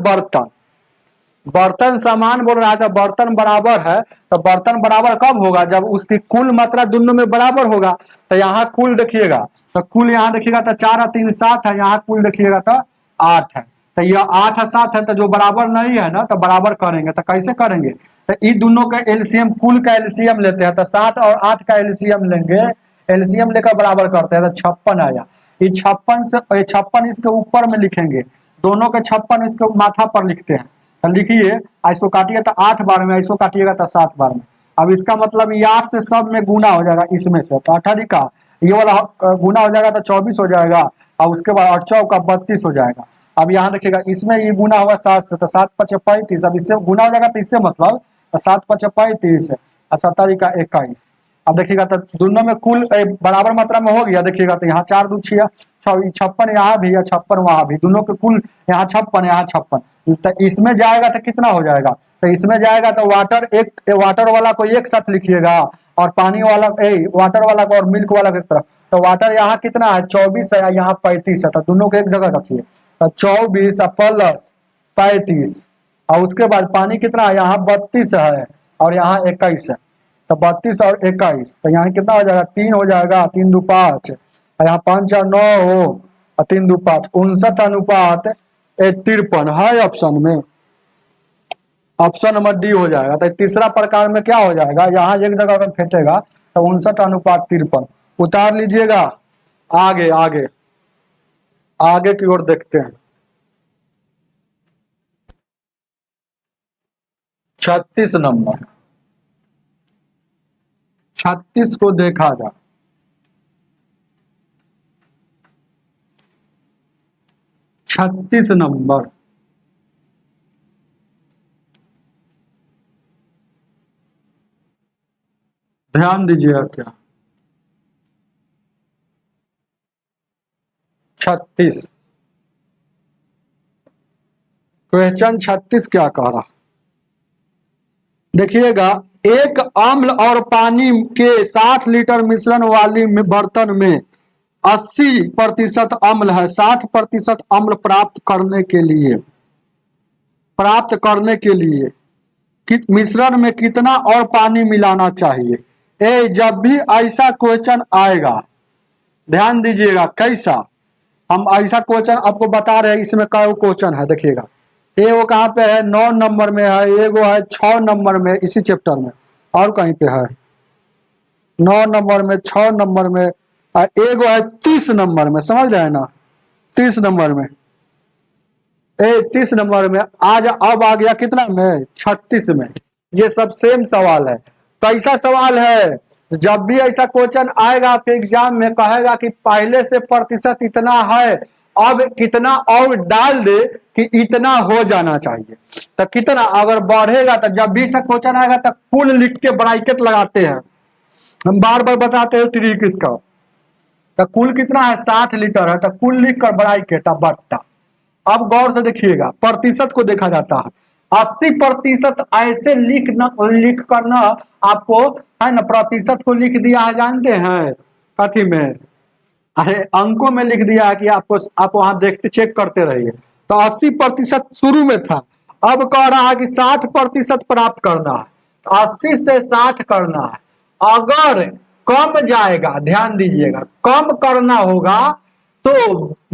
बर्तन समान बोल रहा था, बर्तन बराबर है, तो बर्तन बराबर कब होगा, जब उसकी कुल मात्रा दोनों में बराबर होगा। तो यहाँ कुल देखिएगा, तो कुल यहाँ देखिएगा तो 4 और 3 7 है, यहाँ कुल देखिएगा तो 8 है, तो यह 8 और 7 है, तो जो बराबर नहीं है ना तो बराबर करेंगे, तो कैसे करेंगे, तो इन दोनों का एलसीएम, कुल का एलसीएम लेते हैं, तो 7 और 8 का एलसीएम लेंगे, एलसीएम लेकर बराबर करते हैं, तो 56 आया, ये 56 इसके ऊपर में लिखेंगे, दोनों के 56 इसके माथा पर लिखते हैं, तो लिखिए, इसको काटिए तो 8 बार में, इसको काटिएगा तो 7 बार में। अब इसका मतलब ये 8 से सब में गुना हो जाएगा, इसमें से तो 18 का ये वाला गुना हो जाएगा तो 24 हो जाएगा, और उसके बाद 8 चौका 32 हो जाएगा। अब यहाँ देखिएगा, इसमें ये गुना होगा 7 से, तो 7 5 35, अब इससे गुना हो जाएगा, तो इससे मतलब 7 5 35 और 17 का 21। अब देखिएगा तो दोनों में कुल बराबर मात्रा में हो गया, देखिएगा तो यहाँ 4 2 6 56 यहाँ भी है, 56 वहां भी, दोनों के कुल यहाँ 56 यहाँ 56, तो इसमें जाएगा तो कितना हो जाएगा, तो इसमें जाएगा तो वाटर वाला को एक साथ लिखिएगा, और पानी वाला वाटर वाला को और मिल्क वाला की तरफ, तो वाटर यहाँ कितना है 24 है, यहाँ 35 है, तो दोनों को एक जगह रखिए, तो 24 प्लस 35, और उसके बाद पानी कितना है, यहाँ 32 है और यहाँ 21 है, तो 32 और 21, तो यहाँ कितना हो जाएगा 3 हो जाएगा, 3 2 5, यहाँ 5 और 9 हो, और 3 2 5, 59:53 है ऑप्शन में, ऑप्शन नंबर डी हो जाएगा। तो तीसरा प्रकार में क्या हो जाएगा, यहाँ एक जगह अगर फेंटेगा तो 59:53 उतार लीजिएगा। आगे आगे आगे की ओर देखते हैं। 36 नंबर, 36 को देखा जाए। 36 नंबर, ध्यान दीजिएगा क्या 36 क्वेश्चन 36 क्या कह रहा, देखिएगा। एक अम्ल और पानी के 60 लीटर मिश्रण वाली बर्तन में 80% अम्ल है। 60% अम्ल प्राप्त करने के लिए मिश्रण में कितना और पानी मिलाना चाहिए। जब भी ऐसा क्वेश्चन आएगा, ध्यान दीजिएगा कैसा, हम ऐसा क्वेश्चन आपको बता रहे हैं। इसमें कई क्वेश्चन है, देखिएगा। वो कहाँ पे है, 9 नंबर में है, एगो है 6 नंबर में इसी चैप्टर में, और कहीं पे है 9 नंबर में, 6 नंबर में, एगो है 30 नंबर में, समझ रहे हैं ना। 30 नंबर में, 30 नंबर में आज अब आ गया कितना में, 36 में। ये सब सेम सवाल है। कैसा सवाल है, जब भी ऐसा क्वेश्चन आएगा आपके एग्जाम में, कहेगा कि पहले से प्रतिशत इतना है, अब कितना और डाल दे कि इतना हो जाना चाहिए। तो कितना अगर बढ़ेगा, तो जब भी ऐसा क्वेश्चन आएगा तो कुल लिख के ब्रैकेट लगाते हैं। हम बार बार बताते हैं ट्रिक इसका। तो कुल कितना है, 60 लीटर है, तो कुल लिख कर ब्रैकेट बट्टा। अब गौर से देखिएगा, प्रतिशत को देखा जाता है। 80% ऐसे लिख करना आपको है ना, प्रतिशत को लिख दिया है, जानते हैं कथी में, अरे अंकों में लिख दिया है कि आप वहां देखते चेक करते रहिए। तो 80% शुरू में था, अब कह रहा है कि 60% प्राप्त करना है, 80 से 60 करना है। अगर कम जाएगा, ध्यान दीजिएगा, कम करना होगा तो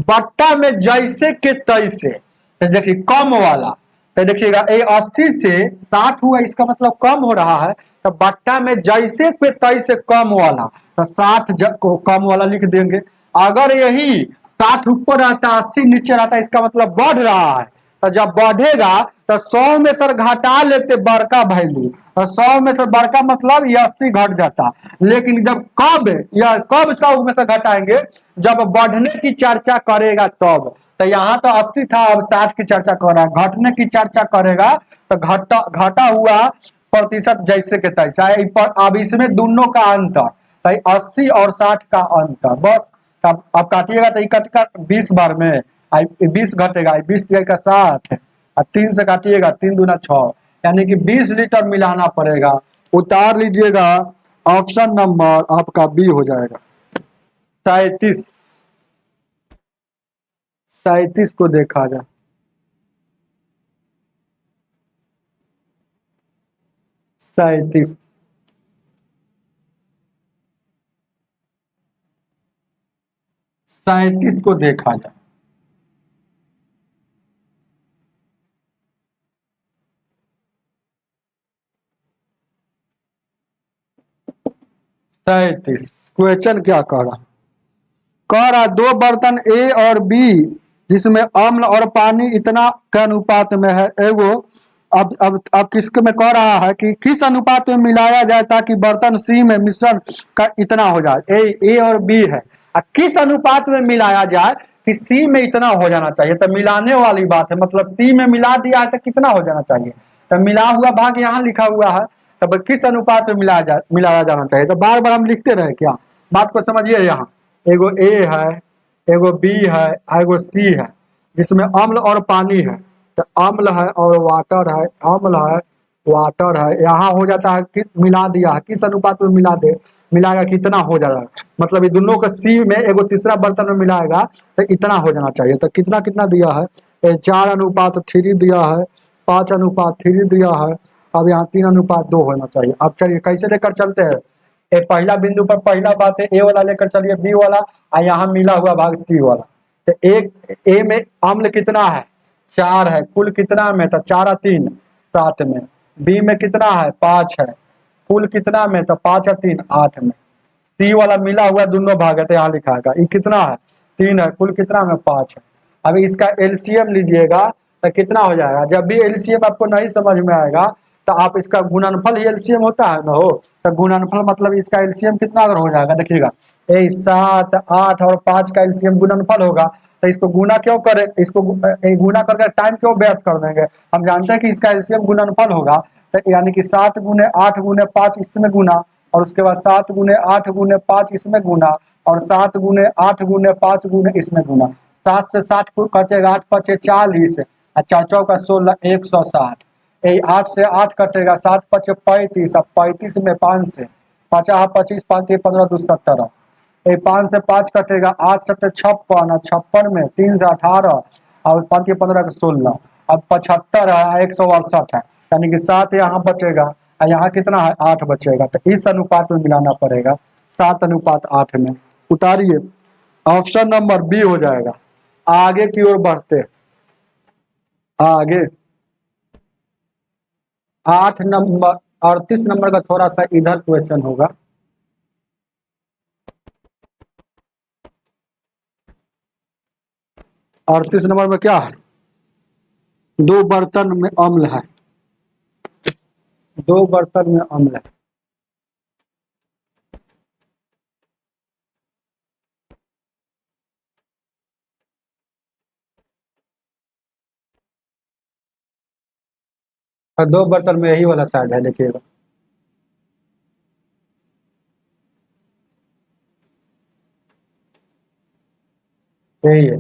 बट्टा में जैसे के तैसे, तो देखिए कम वाला, तो देखिएगा 80 से 60 हुआ, इसका मतलब कम हो रहा है। तो बट्टा में जैसे पे तैसे कम वाला, तो 60 को कम वाला लिख देंगे। अगर यही 60 ऊपर रहता, 80 नीचे रहता, इसका मतलब बढ़ रहा है। तो जब बढ़ेगा तो 100 में से घटा लेते बड़का वैल्यू, और 100 में से बड़का मतलब ये 80 घट जाता। लेकिन जब कब 100 में से घटाएंगे, जब बढ़ने की चर्चा करेगा तब। तो यहाँ तो 80 था, अब 60 की चर्चा कर रहा है। घटने की चर्चा करेगा तो घटा हुआ प्रतिशत जैसे के तैसा। अब इसमें दोनों का अंतर, 80 और 60 का अंतर, बस। अब काटिएगा तो इकट्ठा 20 बार में 20 घटेगा, 20 का 60, और 3 से काटिएगा, 3 दूना 6, यानी कि 20 लीटर मिलाना पड़ेगा। उतार लीजिएगा, ऑप्शन नंबर आपका बी हो जाएगा। 37 को देखा जाए। 37 को देखा जाए। 37 क्वेश्चन क्या कह रहा 2 बर्तन ए और बी जिसमें अम्ल और पानी इतना के अनुपात में है। एगो अब किसके में कह रहा है कि किस अनुपात में मिलाया जाए ताकि बर्तन सी में मिश्रण का इतना हो जाए। ए और बी है, किस अनुपात में मिलाया जाए कि सी में इतना हो जाना चाहिए। तो मिलाने वाली बात है, मतलब सी में मिला दिया है तो कितना हो जाना चाहिए। तो मिला हुआ भाग यहाँ लिखा हुआ है, तब किस अनुपात में मिलाया जाना चाहिए। तो बार बार हम लिखते रहे क्या, बात को समझिए। यहाँ एगो ए है, एगो बी है, एगो सी है जिसमें अम्ल और पानी है। तो अम्ल है और वाटर है, अम्ल है वाटर है। यहाँ हो जाता है कि मिला दिया है, किस अनुपात में मिलाएगा कितना हो जाएगा, मतलब ये दोनों का सी में एगो तीसरा बर्तन में मिलाएगा तो इतना हो जाना चाहिए। तो कितना कितना दिया है, 4:3 दिया है, 5:3 दिया है। अब यहाँ 3:2 होना चाहिए। अब चलिए कैसे लेकर चलते हैं, पहला बिंदु पर पहला बात है ए वाला लेकर चलिए, बी वाला, और यहाँ मिला हुआ भाग सी वाला। तो एक ए में अम्ल कितना है, 4 है, कुल कितना में, तो 4 और 3 7 में। बी में कितना है, 5 है, कुल कितना में, तो 5 और 3 8 में। सी वाला मिला हुआ दोनों भाग है तो यहाँ लिखा है, ये कितना है 3 है, कुल कितना में 5 है। अभी इसका एलसीएम लीजिएगा तो कितना हो जाएगा। जब भी एलसीएम आपको नहीं समझ में आएगा तो आप इसका गुणनफल ही एलसीएम होता है ना हो, तो गुणनफल मतलब इसका एलसीएम कितना अगर हो जाएगा, देखिएगा 7 8 और 5 का एलसीएम गुणनफल होगा, तो इसको गुना क्यों करें, इसको गुना करके टाइम क्यों व्यर्थ कर देंगे। हम जानते हैं कि इसका एलसीएम गुणनफल होगा, तो यानी कि 7 गुने 8 गुने 5 इसमें गुना, और उसके बाद 7 गुने 8 गुने 5 इसमें गुना, और 7 गुने 8 गुने 5 गुने इसमें गुना। 7 से 60 को कटेगा, 8 5 40, और 4 चौका 16 160। 8 से 8 कटेगा, 7 5 35, अब 35 में 5 से 50 25 5 15 2 17। 5 से 5 कटेगा, 8 7 56, 56 में 3 से 18 और 5 15 के 16। अब 75 है, 168 है, यानी कि 7 यहाँ बचेगा और यहाँ कितना है 8 बचेगा, तो इस अनुपात में मिलाना पड़ेगा 7:8 में। उतारिए, ऑप्शन नंबर बी हो जाएगा। आगे की ओर बढ़ते, आगे 8 नंबर 38 नंबर का थोड़ा सा इधर क्वेश्चन होगा। और 38 नंबर में क्या है, 2 बर्तन में अम्ल है, 2 बर्तन में अम्ल है। और 2 बर्तन में यही वाला शायद है, देखिएगा यही है।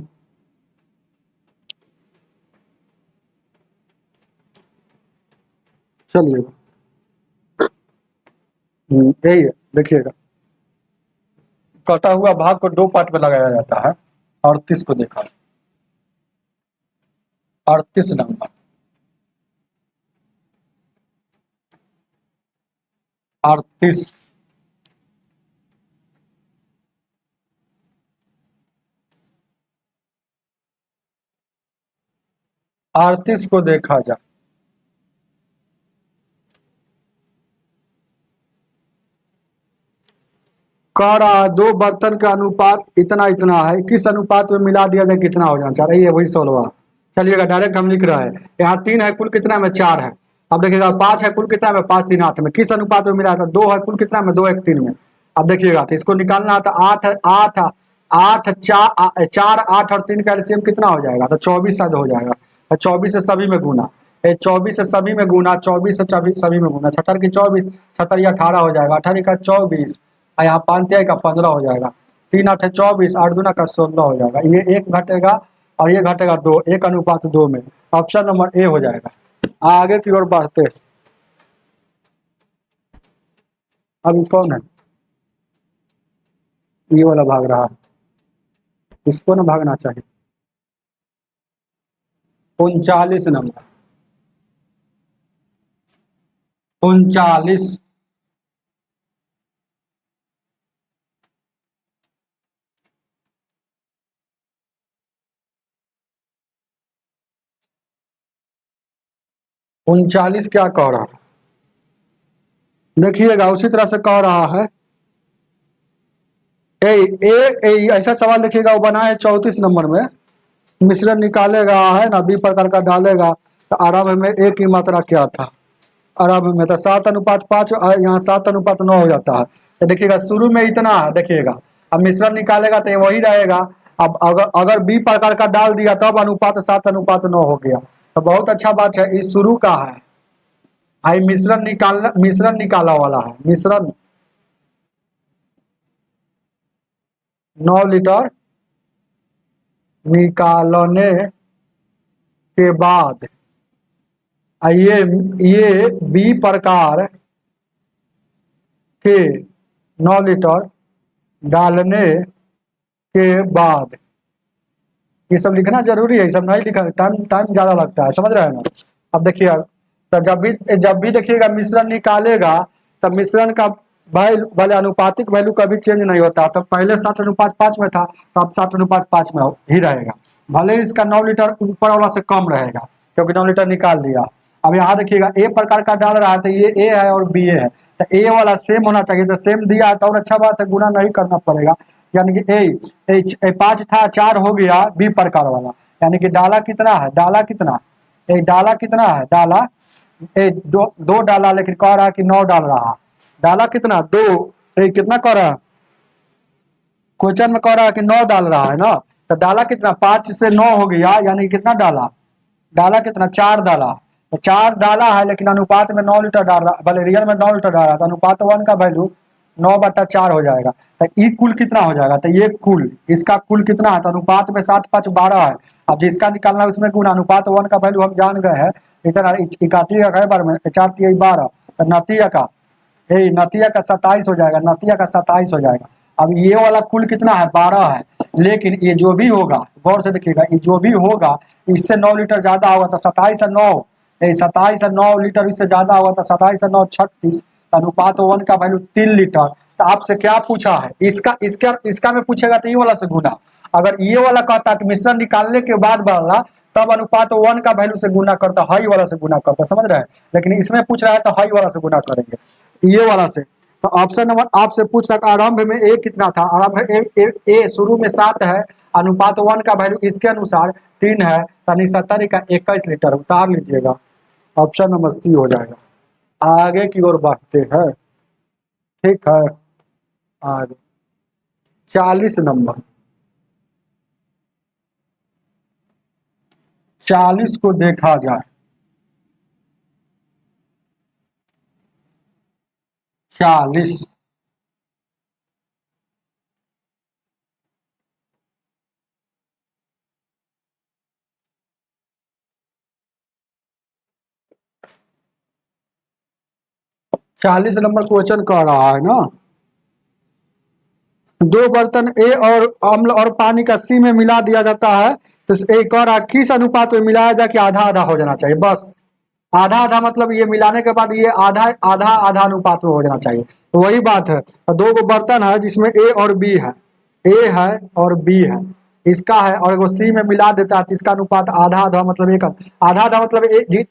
चलिए यही है, देखिएगा कटा हुआ भाग को 2 पार्ट में लगाया जाता है। 38 को देखा, 38 नंबर, 38 38 को देखा जाए, कह रहा है 2 बर्तन का अनुपात इतना इतना है, किस अनुपात में मिला दिया जाए कितना हो जाना चाह रही है, वही सवाल हुआ। चलिएगा डायरेक्ट हम लिख रहे हैं, यहाँ 3 है, कुल कितना में 4 है। अब देखिएगा 5 है, कुल कितना में 5 3 8 में, किस अनुपात में मिला था, 2 है, कुल कितना में 2 1 3 में। अब देखिएगा तो इसको निकालना है, तो 8 8 8 4 8 और 3 का एलसीएम कितना हो जाएगा, तो 24 शायद हो जाएगा। 24 से सभी में गुना, 24 से सभी में गुना, 24 से सभी में गुना, 18 की 24, 17 18 हो जाएगा, 18 का 24, और यहाँ 5 का 15 हो जाएगा, 3 8 24, 8 दूना का 16 हो जाएगा। ये 1 घटेगा और ये घटेगा 2, 1:2 में। ऑप्शन नंबर ए हो जाएगा। आगे की ओर बढ़ते, अभी कौन है, ये वाला भाग रहा है, इसको ना भागना चाहिए। 39 नंबर, 39 39 क्या कह रहा है, देखिएगा उसी तरह से कह रहा है। ऐसा सवाल देखिएगा, वो बना है 34 नंबर में, मिश्रण निकालेगा है ना, बी प्रकार का डालेगा, तो आरंभ में ए की मात्रा क्या था, आरंभ में तो 7:5, यहाँ 7:9 हो जाता है। तो देखिएगा शुरू में इतना है, देखिएगा अब मिश्रण निकालेगा तो ये वही रहेगा। अब अगर बी प्रकार का डाल दिया तब अनुपात 7:9 हो गया, तो बहुत अच्छा बात है। इस शुरू का है, आई मिश्रण निकाला वाला है, मिश्रण 9 लीटर निकालने के बाद ये बी प्रकार के 9 लीटर डालने के बाद, ये सब लिखना जरूरी है, ये सब नहीं लिखा टाइम ज्यादा लगता है, समझ रहे हैं ना। अब देखिए, तो जब भी देखिएगा मिश्रण निकालेगा, तब मिश्रण का भले अनुपातिक वैल्यू कभी चेंज नहीं होता, तो पहले 7:5 में था, तो अब 7:5 में ही रहेगा, भले ही इसका 9 लीटर ऊपर वाला से कम रहेगा, क्योंकि 9 लीटर निकाल दिया। अब यहाँ देखिएगा ए प्रकार का डाल रहा है, तो ये ए है और बी ए है, तो ए वाला सेम होना चाहिए, तो सेम दिया है तो और अच्छा बात है, गुना नहीं करना पड़ेगा। यानी कि ए 5 था 4 हो गया बी प्रकार वाला, यानी कि डाला कितना है, डाला कितना डाला कितना है, डाला दो डाला, लेकिन कह रहा है कि 9 डाल रहा है। डाला कितना 2, कितना कह रहा है क्वेश्चन में, कह रहा है कि 9 डाल रहा है ना। तो डाला कितना 5 से 9 हो गया, यानी कितना डाला, डाला कितना 4 डाला। तो 4 डाला है लेकिन अनुपात में 9 लीटर डाल रहा, भले रियल में 9 लीटर डाल रहा, तो अनुपात 1 का वैल्यू 9/4 हो जाएगा। तो ई कुल कितना हो जाएगा, तो ये कुल, इसका कुल कितना है, तो अनुपात में 7 5 12 है। अब जिसका निकालना है उसमें गुना, अनुपात 1 का वैल्यू हम जान गए हैं, इतना 81 का बार में 4 3 12, तो नतिया का 27 हो जाएगा, नतिया का 27 हो जाएगा। अब ये वाला कुल कितना है 12 है, लेकिन ये जो भी होगा गौर से देखिएगा, ये जो भी होगा इससे 9 लीटर ज्यादा होगा, तो 27 और 9 27 और 9 लीटर इससे ज्यादा होगा, तो 27 और 9 36, अनुपात 1 का वैल्यू 3 लीटर। तो आपसे क्या पूछा है, इसका में पूछेगा तो ये वाला से गुना। अगर ये वाला कहता कि मिश्रण निकालने के बाद वाला, तब अनुपात 1 का वैल्यू से गुना करता, हाई वाला से गुना करता, समझ रहे हैं। लेकिन इसमें पूछ रहा है तो हाई वाला से गुना करेंगे, ये वाला से। तो ऑप्शन नंबर आपसे पूछ रहा, आरंभ में ए कितना था, आरंभ ए शुरू में 7 है, अनुपात 1 का वैल्यू इसके अनुसार 3 है, यानी 70 का 21 लीटर, उतार लीजिएगा, ऑप्शन नंबर सी हो जाएगा। आगे की ओर बढ़ते हैं, ठीक है। आगे 40 नंबर, 40 को देखा जाए, 40 40 नंबर क्वेश्चन कह रहा है ना, दो बर्तन ए और अम्ल और पानी का सी में मिला दिया जाता है, तो एक और किस अनुपात में मिलाया जाए कि आधा आधा हो जाना चाहिए, बस आधा आधा, मतलब ये मिलाने के बाद ये आधा आधा आधा अनुपात में हो जाना चाहिए। तो वही बात है, तो 2 गो बर्तन है जिसमें ए और बी है, ए है और बी है, इसका है, और वो सी में मिला देता है, तो इसका अनुपात आधा आधा, मतलब एक आधा आधा, मतलब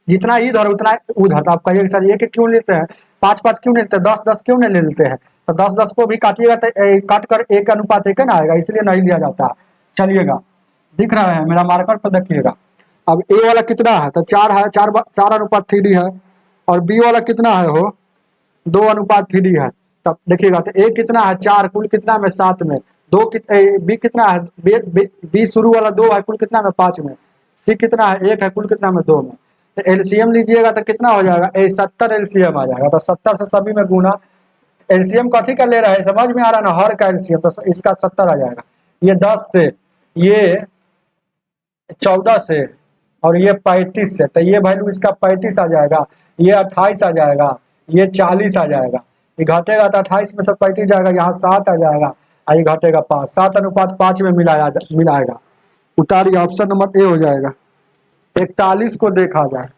जितना इधर उतना उधर। तो आप कहिए सर एक क्यों लेते हैं, 5 5 क्यों लेते हैं, 10 10 क्यों नहीं लेते हैं, तो 10 10 को भी काटिएगा तो काट कर एक अनुपात एक ना आएगा, इसलिए नहीं लिया जाता। चलिएगा, दिख रहा है मेरा मार्कर पर देखिएगा। अब ए वाला कितना है, तो 4 है, 4 अनुपात 3 है, और बी वाला कितना है, हो 2 अनुपात 3 है। तब देखिएगा तो ए कितना है 4, कुल कितना में 7 में, बी कितना है, बी शुरू वाला 2 है, कुल कितना में 5 में, सी कितना है 1 है, कुल कितना में 2 में। तो एलसीएम लीजिएगा तो कितना हो जाएगा, 70 एलसीएम आ जाएगा। तो 70 से सभी में गुना, एलसीएम कथी का ले रहा है समझ में आ रहा है ना, हर का एलसीएम, तो इसका 70 आ जाएगा। ये 10 से, ये 14 से, और ये 35 से, तो ये वैल्यू इसका 35 आ जाएगा, ये 28 आ जाएगा, ये 40 आ जाएगा। ये घटेगा तो 28 में से 35 जाएगा, यहाँ 7 आ जाएगा, ये घटेगा 5, 7 अनुपात 5 में मिलाएगा। उतारिए, ऑप्शन नंबर ए हो जाएगा। 41 को देखा जाए,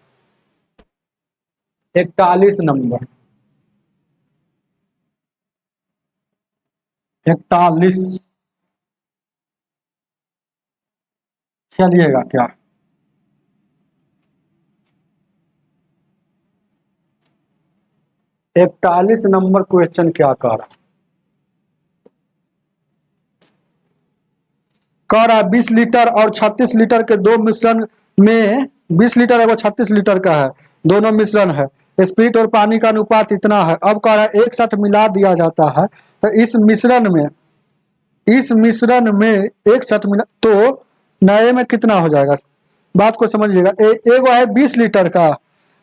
41 नंबर, 41 चलिएगा क्या, इकतालीस नंबर क्वेश्चन क्या कह रहा 20 लीटर और 36 लीटर के दो मिश्रण में, 20 लीटर और 36 लीटर का है, दोनों मिश्रण है, स्प्रिट और पानी का अनुपात इतना है। अब कह रहा है एक साथ मिला दिया जाता है, तो इस मिश्रण में एक साथ मिला, तो नए में कितना हो जाएगा, बात को समझिएगा। एगो है 20 लीटर का,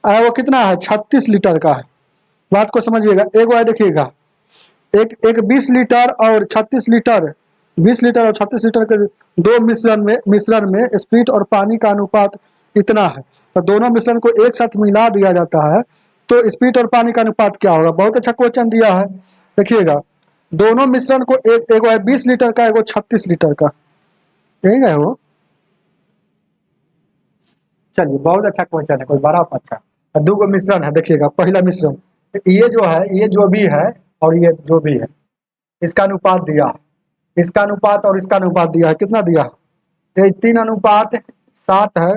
वो कितना है 36 लीटर का है, बात को समझिएगा। एगो है देखिएगा, एक 20 लीटर और 36 लीटर, 20 लीटर और 36 लीटर के दो मिश्रण में स्प्रिट और पानी का अनुपात इतना है, तो दोनों मिश्रण को एक साथ मिला दिया जाता है, तो स्प्रिट और पानी का अनुपात क्या होगा। बहुत अच्छा क्वेश्चन दिया है, देखिएगा दोनों मिश्रण को एगो है 20 लीटर का, एगो 36 लीटर का, यही है वो। चलिए बहुत अच्छा क्वेश्चन है, कोई बड़ा अच्छा। दो गो मिश्रण है, देखिएगा पहला मिश्रण, ये जो है, ये जो भी है और ये जो भी है, इसका अनुपात दिया है, इसका अनुपात और इसका अनुपात दिया है, कितना दिया है, ये 3 अनुपात 7 है,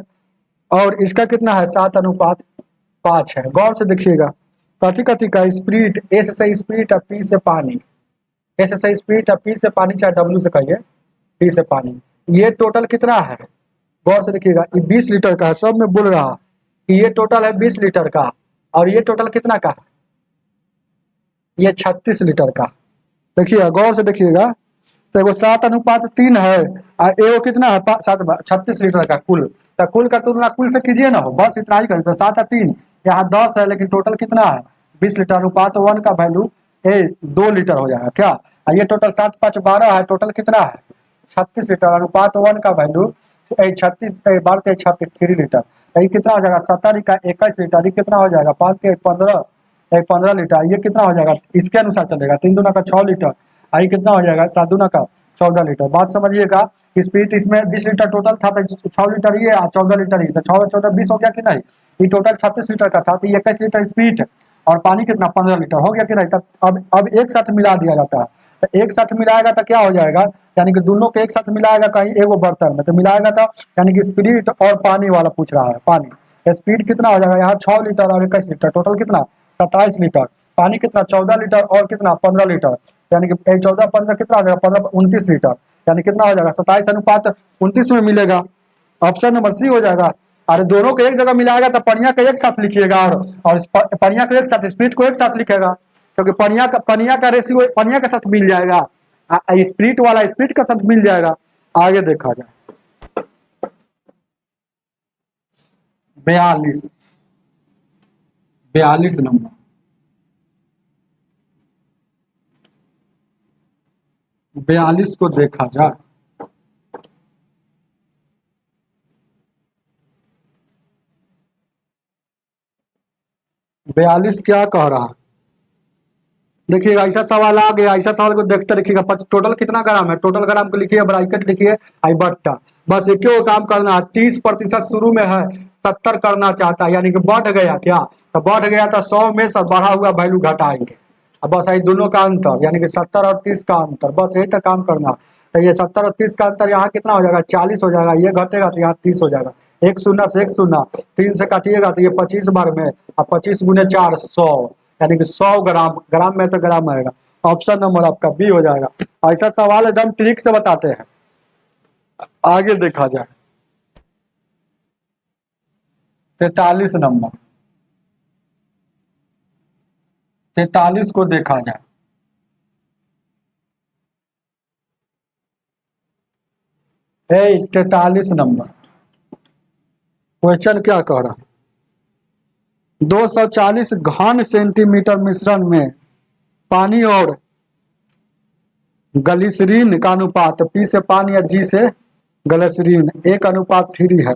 और इसका कितना है 7 अनुपात 5 है। गौर से देखिएगा, कथी कथी का स्प्रिट, ए से स्प्रिट है, पी से पानी, ए से स्प्रिट है, पी से पानी, चाहे डब्ल्यू से कहिए, पी से पानी। ये टोटल कितना है, गौर से देखिएगा, ये 20 लीटर का है, सब में बोल रहा कि ये टोटल है 20 लीटर का, और ये टोटल कितना का है, ये 36 लीटर का। देखिएगा गौर से देखिएगा, तो एगो 7:3 है, और एगो कितना है 36 लीटर का कुल। तो कुल का तुलना कुल से कीजिए ना, हो बस इतना ही करें। तो 7:3, यहाँ 10 है, लेकिन टोटल कितना है 20 लीटर। अनुपात 1 का वैल्यू 2 लीटर हो जाएगा क्या। और ये टोटल 7 5 12 है, टोटल कितना है 36 लीटर। अनुपात 1 का वैल्यू 36 12 36 3 लीटर। ये कितना हो जाएगा 70 का 21 लीटर। ये कितना हो जाएगा 5 के 15 15 लीटर। ये कितना हो जाएगा, इसके अनुसार चलेगा, 3 दूना का 6 लीटर। आई कितना हो जाएगा 7 दूना का 14 लीटर। बात समझिएगा, स्पीड इसमें 20 लीटर टोटल था, तो 6 लीटर ये और 14 लीटर ये, तो 6 14 20 हो गया कि नहीं। ये टोटल 36 लीटर का था, तो 21 लीटर स्पीड और पानी कितना 15 लीटर हो गया कि नहीं। तब अब एक साथ मिला दिया जाता है, तो एक साथ मिलाएगा तो क्या हो जाएगा, यानी कि दोनों को एक साथ मिलाएगा कहीं एगो बर्तन में, तो मिलाएगा तो यानी कि स्पीड और पानी वाला पूछ रहा है। पानी स्पीड कितना हो जाएगा, यहाँ 6 लीटर और 21 लीटर, टोटल कितना 27 लीटर। पानी कितना 14 लीटर और कितना 15 लीटर, यानी कि 14 15 कितना हो जाएगा 15 29 लीटर, यानी कितना हो जाएगा 27:29 में मिलेगा। ऑप्शन नंबर सी हो जाएगा। अरे दोनों को एक जगह मिलाएगा तो पनिया का एक साथ लिखिएगा, और पनिया को एक साथ, स्प्रिट को एक साथ लिखेगा, क्योंकि पनिया का रेशियो पनिया के साथ मिल जाएगा, स्प्रिट वाला स्प्रिट के साथ मिल जाएगा। आगे देखा जाए 42 नंबर, 42 को देखा जाए। बयालीस क्या कह रहा है, देखिएगा ऐसा सवाल आ गया, ऐसा सवाल को देखते लिखिएगा टोटल कितना ग्राम है, टोटल ग्राम को लिखिए, ब्रैकेट लिखिए, आई बट्टा, बस एक ही काम करना है। 30% शुरू में है, 70 करना चाहता है, यानी कि बढ़ गया क्या, तो बढ़ गया तो 100 में से बढ़ा हुआ वैल्यू घटाएंगे। अब बस यही दोनों का अंतर, यानी कि 70 और 30 का अंतर, बस यही तक काम करना। तो ये 70 और 30 का अंतर यहाँ कितना हो जाएगा 40 हो जाएगा, ये घटेगा तो यहाँ 30 हो जाएगा। एक शून्य से एक शून्य, 3 से काटिएगा तो ये 25 बार में, अब 25 गुने 4 100, यानी कि 100 ग्राम, ग्राम में तो ग्राम आएगा। ऑप्शन नंबर आपका बी हो जाएगा। ऐसा सवाल एकदम ट्रिक से बताते हैं। आगे देखा जाए 43 नंबर, 43 को देखा जाए। ए 43 नंबर क्वेश्चन क्या कह रहा है, 240 घन सेंटीमीटर मिश्रण में पानी और ग्लिसरीन का अनुपात, पी से पानी या जी से ग्लिसरीन 1:3 है।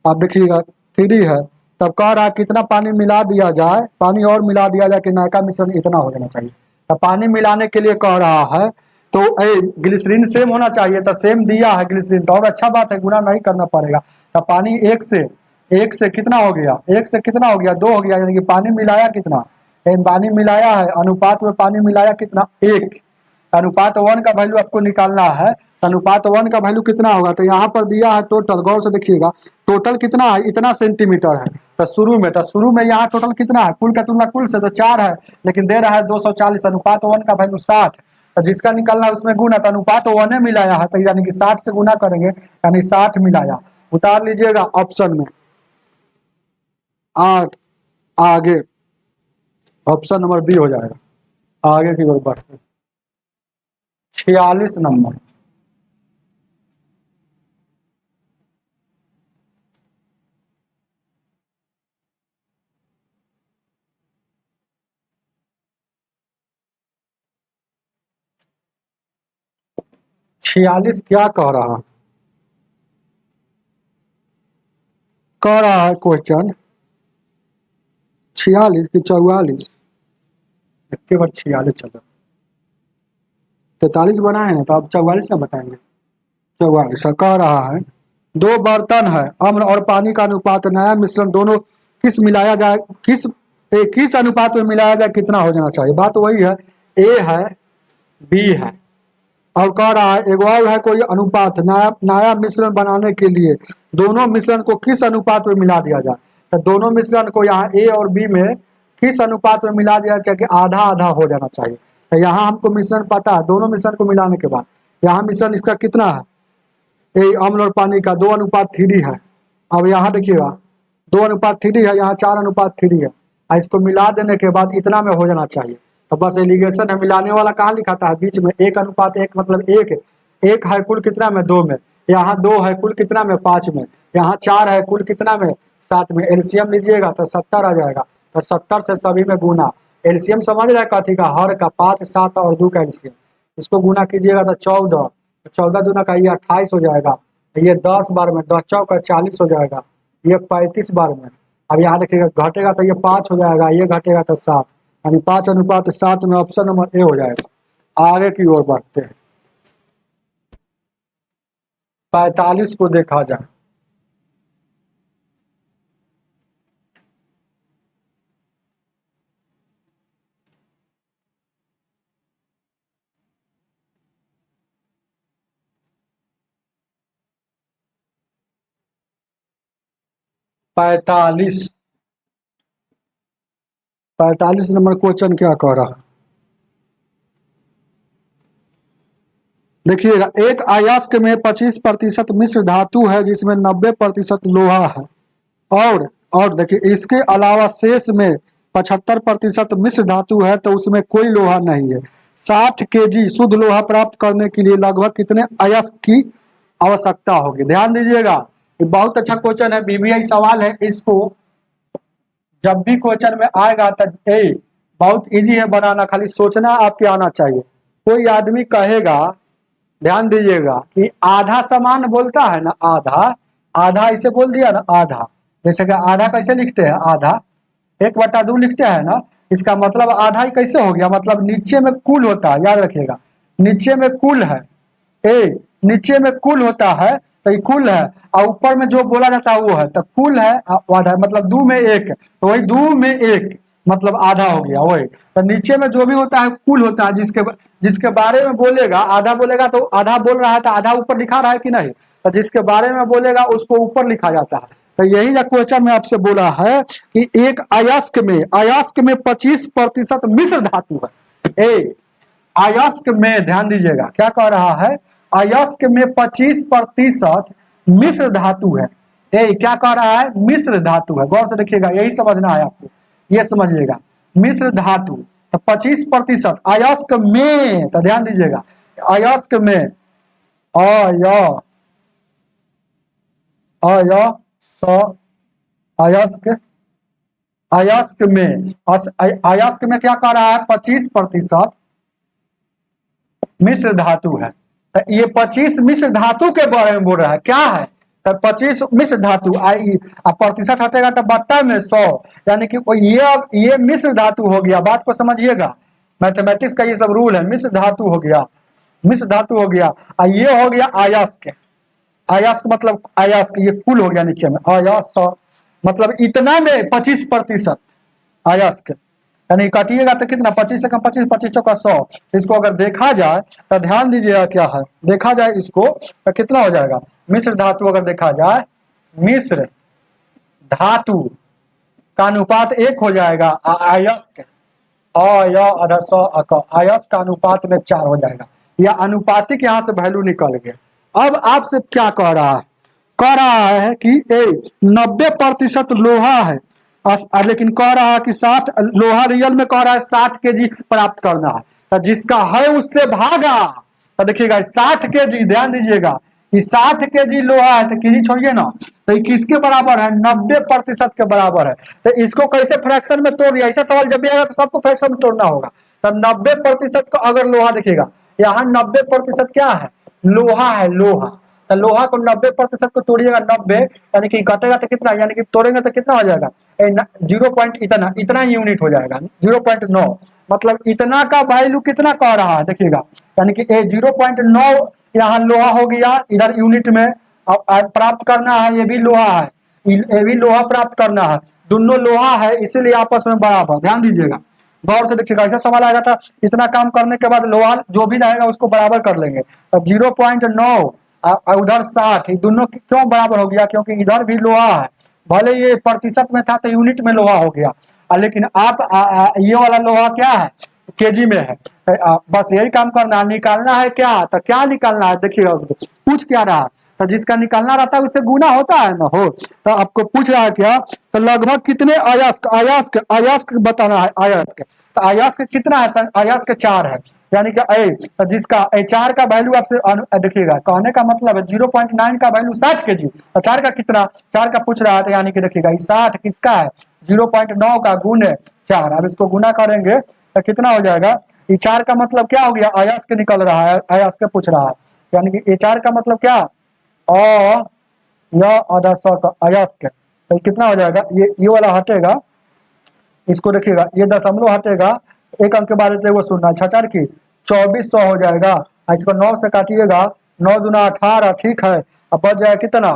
आप देखिएगा 3 है, तब कह रहा है कितना पानी मिला दिया जाए, पानी और मिला दिया जाए कि नयका मिश्रण इतना हो जाना चाहिए। तो पानी मिलाने के लिए कह रहा है, तो ग्लिसरीन सेम होना चाहिए, तो सेम दिया है ग्लिसरीन, तो और अच्छा बात है, गुना नहीं करना पड़ेगा। तो पानी एक से कितना हो गया, 1 से कितना हो गया 2 हो गया, यानी कि पानी मिलाया कितना, पानी मिलाया है, अनुपात में पानी मिलाया कितना 1। अनुपात 1 का वैल्यू आपको निकालना है, तो अनुपात 1 का वैल्यू कितना होगा, तो यहाँ पर दिया है टोटल, गौर से देखिएगा टोटल कितना है, इतना सेंटीमीटर है। तो शुरू में यहाँ टोटल कितना है, कुल का तुलना कुल से तो 4 है, लेकिन दे रहा है 240, अनुपात 1 का वैल्यू 60, तो जिसका निकालना है उसमें गुना, तो अनुपात 1 मिलाया है, तो यानी कि 60 से गुना करेंगे, यानी 60 मिलाया। उतार लीजिएगा ऑप्शन में 8। आगे ऑप्शन नंबर बी हो जाएगा। आगे की ओर बढ़ते 46 नंबर, छियालीस क्या कह रहा है क्वेश्चन 46 की 44, इतने बार 46 चलो, 43 बना है ना, तो आप 44 ना बताएंगे। 44 कह रहा है 2 बर्तन है, अम्ल और पानी का अनुपात, नया मिश्रण दोनों किस मिलाया जाए, किस अनुपात में मिलाया जाए, कितना हो जाना चाहिए। बात वही है, ए है बी है, और कह रहा है एक और है कोई अनुपात, नया मिश्रण बनाने के लिए दोनों मिश्रण को किस अनुपात में मिला दिया जाए। तो दोनों मिश्रण को यहाँ ए और बी में किस अनुपात में मिला दिया चाहिए कि आधा आधा हो जाना चाहिए। तो यहाँ हमको मिश्रण पता है, दोनों मिश्रण को मिलाने के बाद यहाँ मिश्रण इसका कितना है, ये अम्ल और पानी का 2:3 है। अब यहाँ देखिएगा 2:3 है, यहाँ 4:3 है। इसको मिला देने के बाद इतना में हो जाना चाहिए। तो बस एलिगेशन है, मिलाने वाला कहाँ लिखाता है, बीच में 1:1 मतलब एक है कुल कितना में 2 में, यहाँ 2 है कुल कितना में 5 में, यहाँ 4 है कुल कितना में 7 में। एलसीएम लीजिएगा तो 70 आ जाएगा। तो 70 से सभी में गुना, एलसीएम समझ रहे कथी का, हर का 5, 7 और 2 का एलसीएम, इसको गुना कीजिएगा तो 14, 14 दूना का ये 28 हो जाएगा। ये 10 बार में 10 चौका 40 हो जाएगा, ये 35 बार में। अब यहाँ देखिएगा घटेगा तो ये 5 हो जाएगा, ये घटेगा तो 7, यानी 5:7 में ऑप्शन नंबर ए हो जाएगा। आगे की ओर बढ़ते हैं, 45 को देखा जाए। पैतालीस 45 नंबर क्वेश्चन क्या कह रहा है, देखिएगा। एक अयस्क में 25% मिश्र धातु है जिसमें 90% लोहा है, और देखिए इसके अलावा शेष में 75% मिश्र धातु है तो उसमें कोई लोहा नहीं है। 60 केजी शुद्ध लोहा प्राप्त करने के लिए लगभग कितने अयस्क की आवश्यकता होगी। ध्यान दीजिएगा, ये बहुत अच्छा क्वेश्चन है, बीबीआई सवाल है। इसको जब भी क्वेश्चन में आएगा तो बहुत इजी है बनाना, खाली सोचना आपके आना चाहिए। कोई आदमी कहेगा, ध्यान दीजिएगा, कि आधा समान बोलता है ना, आधा इसे बोल दिया ना, आधा। जैसे कि आधा कैसे लिखते हैं, आधा 1/2 लिखते हैं ना, इसका मतलब आधा ही कैसे हो गया, मतलब नीचे में कुल होता है, याद रखिएगा, नीचे में कुल है, नीचे में कुल होता है तो ये कुल है, और ऊपर में जो बोला जाता है वो है, तो कुल है आधा, मतलब 2 में 1, तो वही 2 में 1 मतलब आधा हो गया वही। तो नीचे में जो भी होता है कुल होता है, जिसके बारे में बोलेगा, आधा बोलेगा तो आधा बोल रहा है तो आधा ऊपर लिखा रहा है कि नहीं, तो जिसके बारे में बोलेगा उसको ऊपर लिखा जाता है। तो यही जो क्वेश्चन में आपसे बोला है कि एक अयस्क में 25% मिश्र धातु है। अयस्क में ध्यान दीजिएगा क्या कह रहा है, अयस्क में 25% मिश्र धातु है। क्या कह रहा है, मिश्र धातु है। गौर से देखिएगा, यही समझना है आपको, ये समझिएगा, मिश्र धातु। तो 25% अयस्क में, तो ध्यान दीजिएगा, अयस्क में अयस्क में क्या कह रहा है, 25% मिश्र धातु है। तो ये 25 मिश्र धातु के बारे में बोल रहा है, क्या है, तो 25 मिश्र धातु प्रतिशत हटेगा तो बट्टा में 100, यानी कि ये मिश्र धातु हो गया। बात को समझिएगा, मैथमेटिक्स का ये सब रूल है। मिश्र धातु हो गया, ये हो गया अयस्क मतलब अयस्क, ये कुल हो गया नीचे में, अयस्क मतलब इतना में 25% अयस्क, यानी काटिएगा तो कितना, 25 से कम 25, 25 चौका 100। इसको अगर देखा जाए तो ध्यान दीजिएगा क्या है, देखा जाए इसको तो कितना हो जाएगा, मिश्र धातु अगर देखा जाए, मिश्र धातु का अनुपात 1 हो जाएगा, अयस्क अयस्क का अनुपात में 4 हो जाएगा। यह अनुपातिक यहाँ से वैल्यू निकल गया। अब आपसे क्या कह रहा है कि 90% लोहा है, लेकिन कह रहा है कि 60 लोहा रियल में कह रहा है 60 केजी प्राप्त करना है, तो जिसका है उससे भागा। तो देखिएगा 60 केजी, ध्यान दीजिएगा, कि 60 केजी लोहा है, तो केजी छोड़िए ना, तो ये किसके बराबर है, 90% के बराबर है। तो इसको कैसे फ्रैक्शन में तोड़ दिया, ऐसा सवाल जब भी आएगा तो सबको फ्रैक्शन में तोड़ना होगा। तो 90% को अगर लोहा, देखिएगा यहाँ 90% क्या है, लोहा है, लोहा। तो लोहा को 90% को तोड़िएगा 90, यानी कि घटेगा तो कितना, यानी कि तोड़ेंगे तो कितना हो जाएगा, 0. इतना यूनिट हो जाएगा, 0.9, मतलब इतना का वैल्यू कितना कह रहा है, देखिएगा, यानी कि 0.9 यहाँ लोहा हो गया, इधर यूनिट में प्राप्त करना है, ये भी लोहा है, ये भी लोहा प्राप्त करना है, दोनों लोहा है, इसीलिए आपस में बराबर। ध्यान दीजिएगा, गौर से देखिएगा, ऐसा सवाल आएगा था, इतना काम करने के बाद लोहा जो भी रहेगा उसको बराबर कर लेंगे। तो 0.9 उधर 60, दोनों क्यों बराबर हो गया, क्योंकि इधर भी लोहा है, भले ये प्रतिशत में था तो यूनिट में लोहा हो गया, लेकिन आप ये वाला लोहा क्या है, केजी में है। बस यही काम करना, निकालना है क्या, तो क्या निकालना है देखिएगा, पूछ क्या रहा, तो जिसका निकालना रहता है उससे गुना होता है ना, हो तो आपको पूछ रहा है क्या, तो लगभग कितने अयस्क बताना है, अयस्क, तो अयस्क कितना है सर, अयस्क 4 है, यानी कि तो जिसका 4 का वैल्यू आपसे देखिएगा, कहने का मतलब है 0.9 का वैल्यू 60 के जी, तो 4 का कितना, 4 का पूछ रहा है, तो यानी कि देखिएगा 60 किसका है, 0.9 का गुने 4, अब इसको गुना करेंगे तो कितना हो जाएगा, ये 4 का मतलब क्या हो गया, अयस्क निकल रहा है, अयस्क पूछ रहा है, यानी कि ये 4 का मतलब क्या, आधा 100 का अयस्क, तो कितना हो जाएगा, ये वाला हटेगा, इसको देखिएगा, ये दशमलव हटेगा, एक अंक के बाद वो सुनना, 4 की 2400 हो जाएगा, इसको 9 से काटिएगा, 9 दूना 18, ठीक है, अब बच जाएगा कितना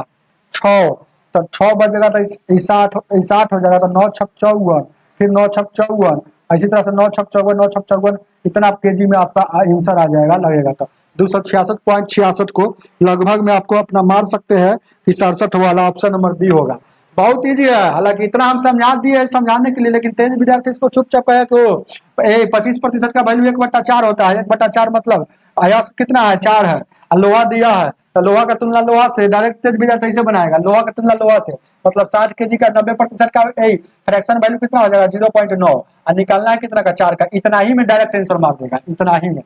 6, तो 6 बचेगा तो 60 हो जाएगा, तो 9 छक 54, फिर 9 छक 54, इसी तरह से 9 छक 54, 9 छक 54, इतना आप केजी में आपका आंसर आ जाएगा, लगेगा तो 266.66 को लगभग में आपको अपना मार सकते हैं कि 67 वाला ऑप्शन नंबर बी होगा। बहुत ईजी है, हालांकि इतना हम समझा दिए समझाने के लिए, लेकिन तेज विद्यार्थी इसको चुपचाप कहे तो 25% का वैल्यू 1/4 होता है, 1/4 मतलब अयस्क कितना है 4 है, और लोहा दिया है, तो लोहा का तुलना लोहा से डायरेक्ट तेज विद्यार्थी ऐसे बनाएगा, लोहा का तुलना लोहा से, मतलब 60 केजी का 90% का फ्रैक्शन वैल्यू कितना हो जाएगा 0.9, और निकालना है कितना का 4 का, इतना ही में डायरेक्ट आंसर मार देगा, इतना ही में।